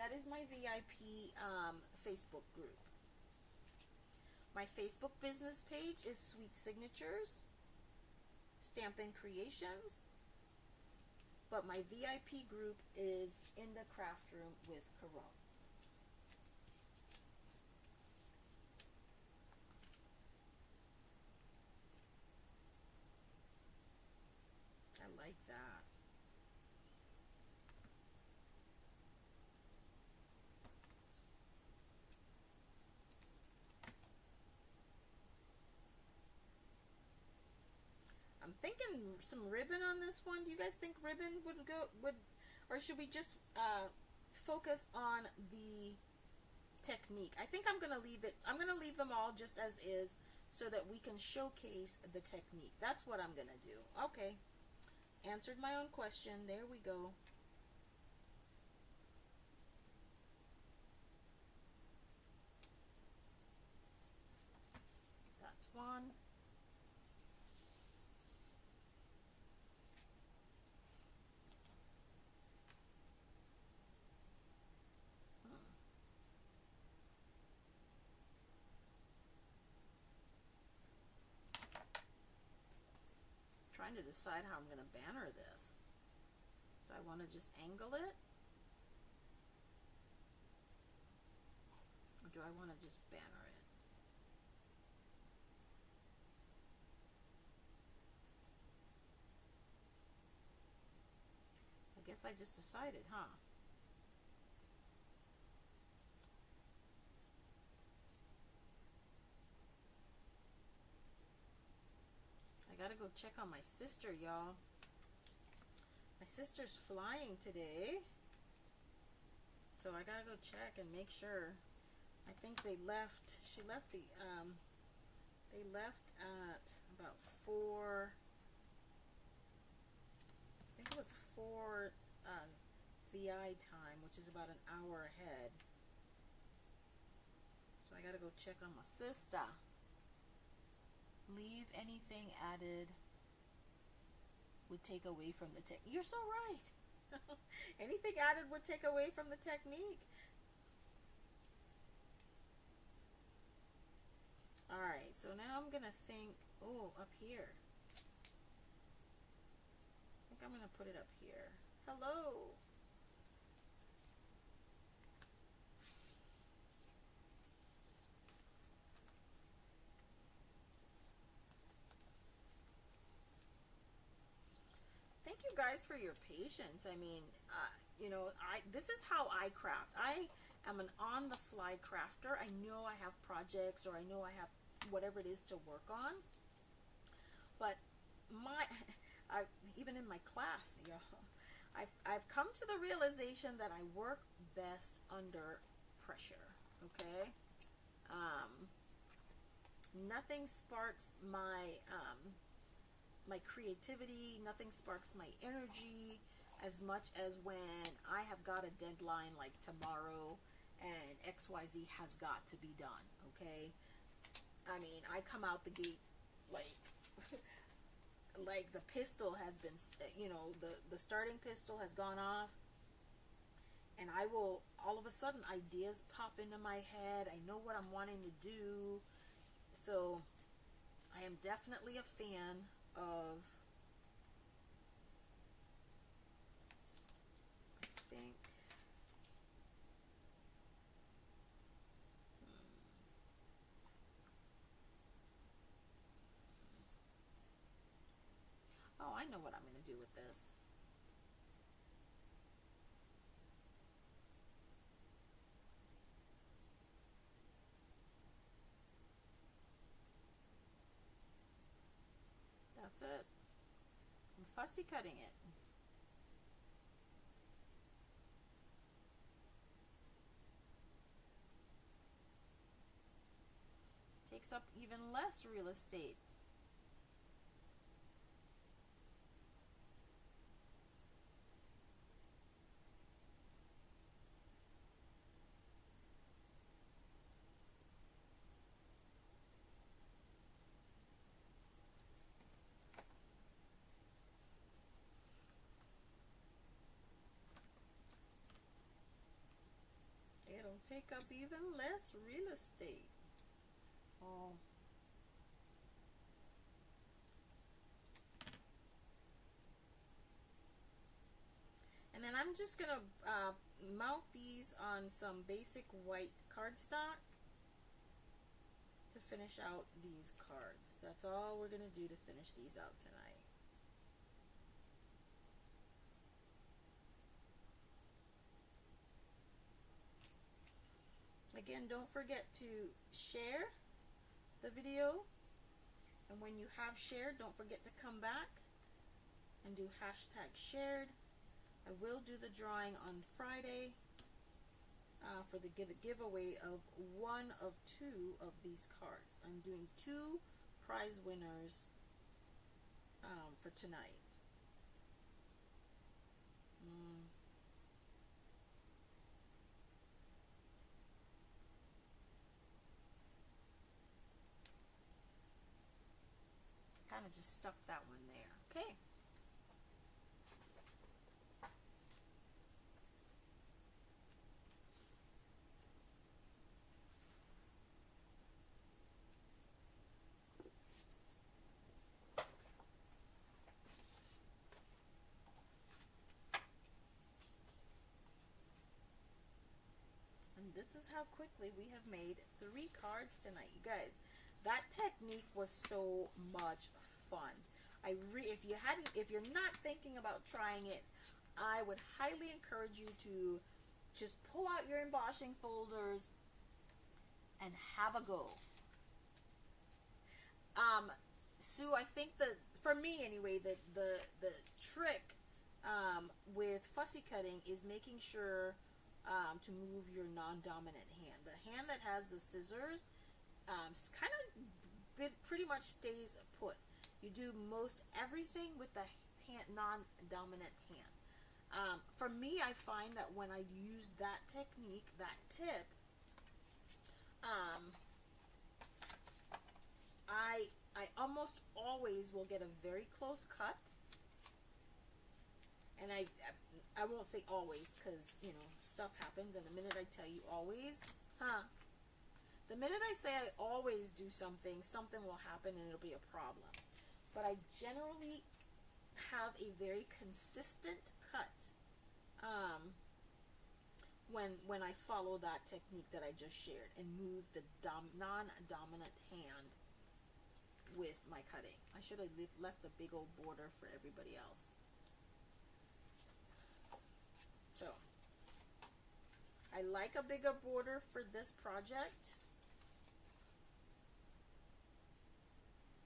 That is my VIP Facebook group. My Facebook business page is Sweet Signatures, Stampin' Creations. But my VIP group is In the Craft Room with Caron. I like that. I'm thinking some ribbon on this one. Do you guys think ribbon would, or should we just focus on the technique? I think I'm gonna leave it. I'm gonna leave them all just as is, so that we can showcase the technique. That's what I'm gonna do. Okay, answered my own question. There we go. That's one. Trying to decide how I'm going to banner this. Do I want to just angle it? Or do I want to just banner it? I guess I just decided, huh? I gotta go check on my sister, y'all. My sister's flying today, so I gotta go check and make sure. I think they left. She left the. They left at about 4. I think it was 4 VI time, which is about an hour ahead. So I gotta go check on my sister. Leave anything added would take away from the technique. You're so right. Anything added would take away from the technique. Alright, so now I'm going to think, up here. I think I'm going to put it up here. Hello. Thank you guys for your patience. I mean, this is how I craft. I am an on-the-fly crafter. I know I have projects, or I know I have whatever it is to work on. But even in my class, I've come to the realization that I work best under pressure. Okay, nothing sparks my creativity. Nothing sparks my energy as much as when I have got a deadline like tomorrow and XYZ has got to be done, okay? I mean, I come out the gate like like the pistol has been, you know, the starting pistol has gone off, and I will, all of a sudden ideas pop into my head. I know what I'm wanting to do. So I am definitely a fan of, I think, oh, I know what I'm going to do with this. That's it. I'm fussy cutting it. Takes up even less real estate. It'll take up even less real estate. Oh. And then I'm just gonna mount these on some basic white cardstock to finish out these cards. That's all we're gonna do to finish these out tonight. Again, don't forget to share the video, and when you have shared, don't forget to come back and do hashtag shared. I will do the drawing on Friday for the giveaway of one of two of these cards. I'm doing 2 prize winners for tonight. Kind of just stuck that one there. Okay. And this is how quickly we have made 3 cards tonight, you guys. That technique was so much fun. If you're not thinking about trying it, I would highly encourage you to just pull out your embossing folders and have a go. Sue, I think that for me anyway, the trick with fussy cutting is making sure to move your non-dominant hand. The hand that has the scissors kind of pretty much stays put. You do most everything with the non-dominant hand. For me, I find that when I use that technique, that tip, I almost always will get a very close cut. And I won't say always, because, you know, stuff happens, and the minute I tell you always, the minute I say I always do something, something will happen and it'll be a problem. But I generally have a very consistent cut when I follow that technique that I just shared and move the non-dominant hand with my cutting. I should have left a big old border for everybody else. So, I like a bigger border for this project.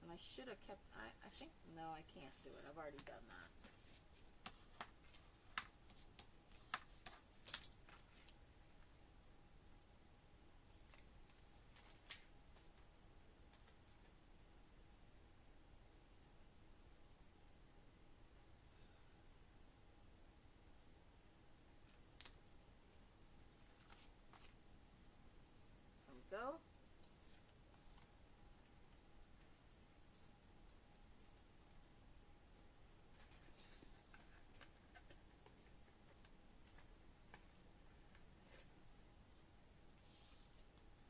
And I should have kept, I think, no, I can't do it. I've already done that. go.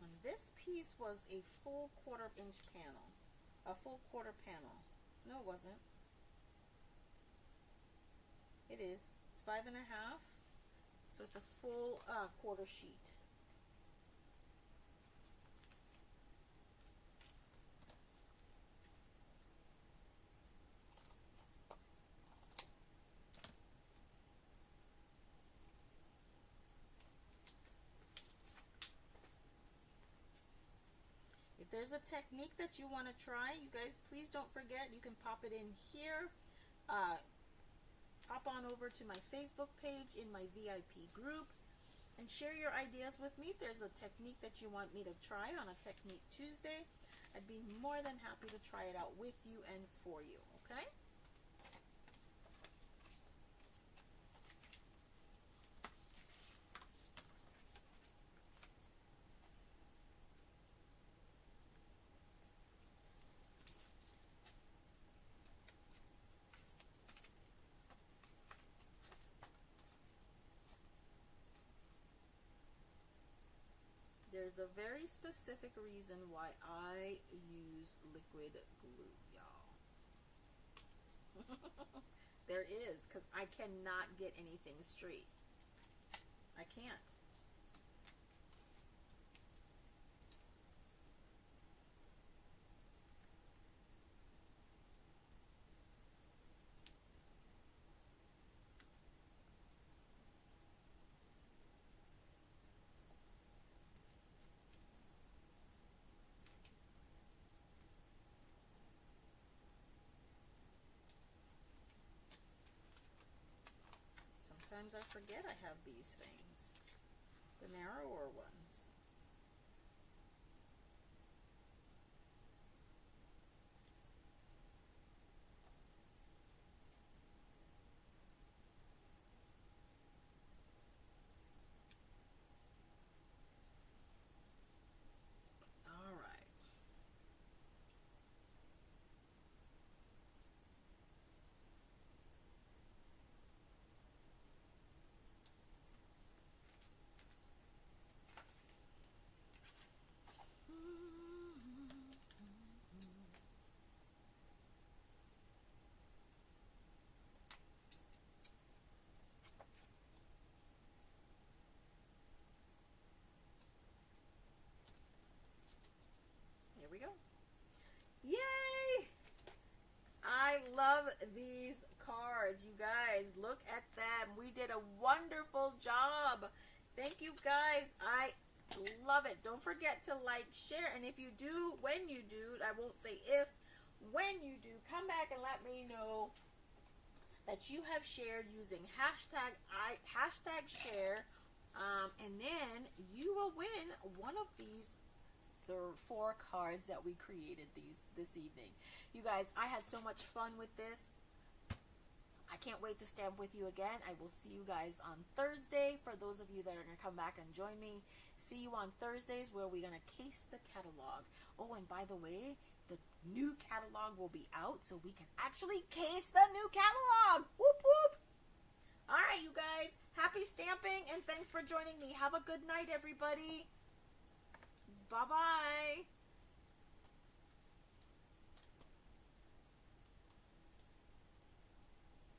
And this piece was a full 1/4 inch panel. A full 1/4 panel. No, it wasn't. It is. It's 5.5. So it's a full 1/4 sheet. If there's a technique that you want to try, you guys, please don't forget, you can pop it in here. Hop on over to my Facebook page in my VIP group and share your ideas with me. If there's a technique that you want me to try on a Technique Tuesday, I'd be more than happy to try it out with you and for you, okay? There's a very specific reason why I use liquid glue, y'all. There is, because I cannot get anything straight. I can't. Sometimes I forget I have these things, the narrower ones. All right. Here we go. Yay! I love these cards, you guys. Look at them. We did a wonderful job. Thank you, guys. I love it. Don't forget to like, share, and if you do, when you do, I won't say if, when you do, come back and let me know that you have shared using hashtag share, and then you will win one of these 4 cards that we created this evening. You guys, I had so much fun with this. I can't wait to stamp with you again. I will see you guys on Thursday. For those of you that are going to come back and join me, see you on Thursdays where we're going to case the catalog. Oh, and by the way, the new catalog will be out, so we can actually case the new catalog. Whoop, whoop. All right, you guys. Happy stamping, and thanks for joining me. Have a good night, everybody. Bye-bye.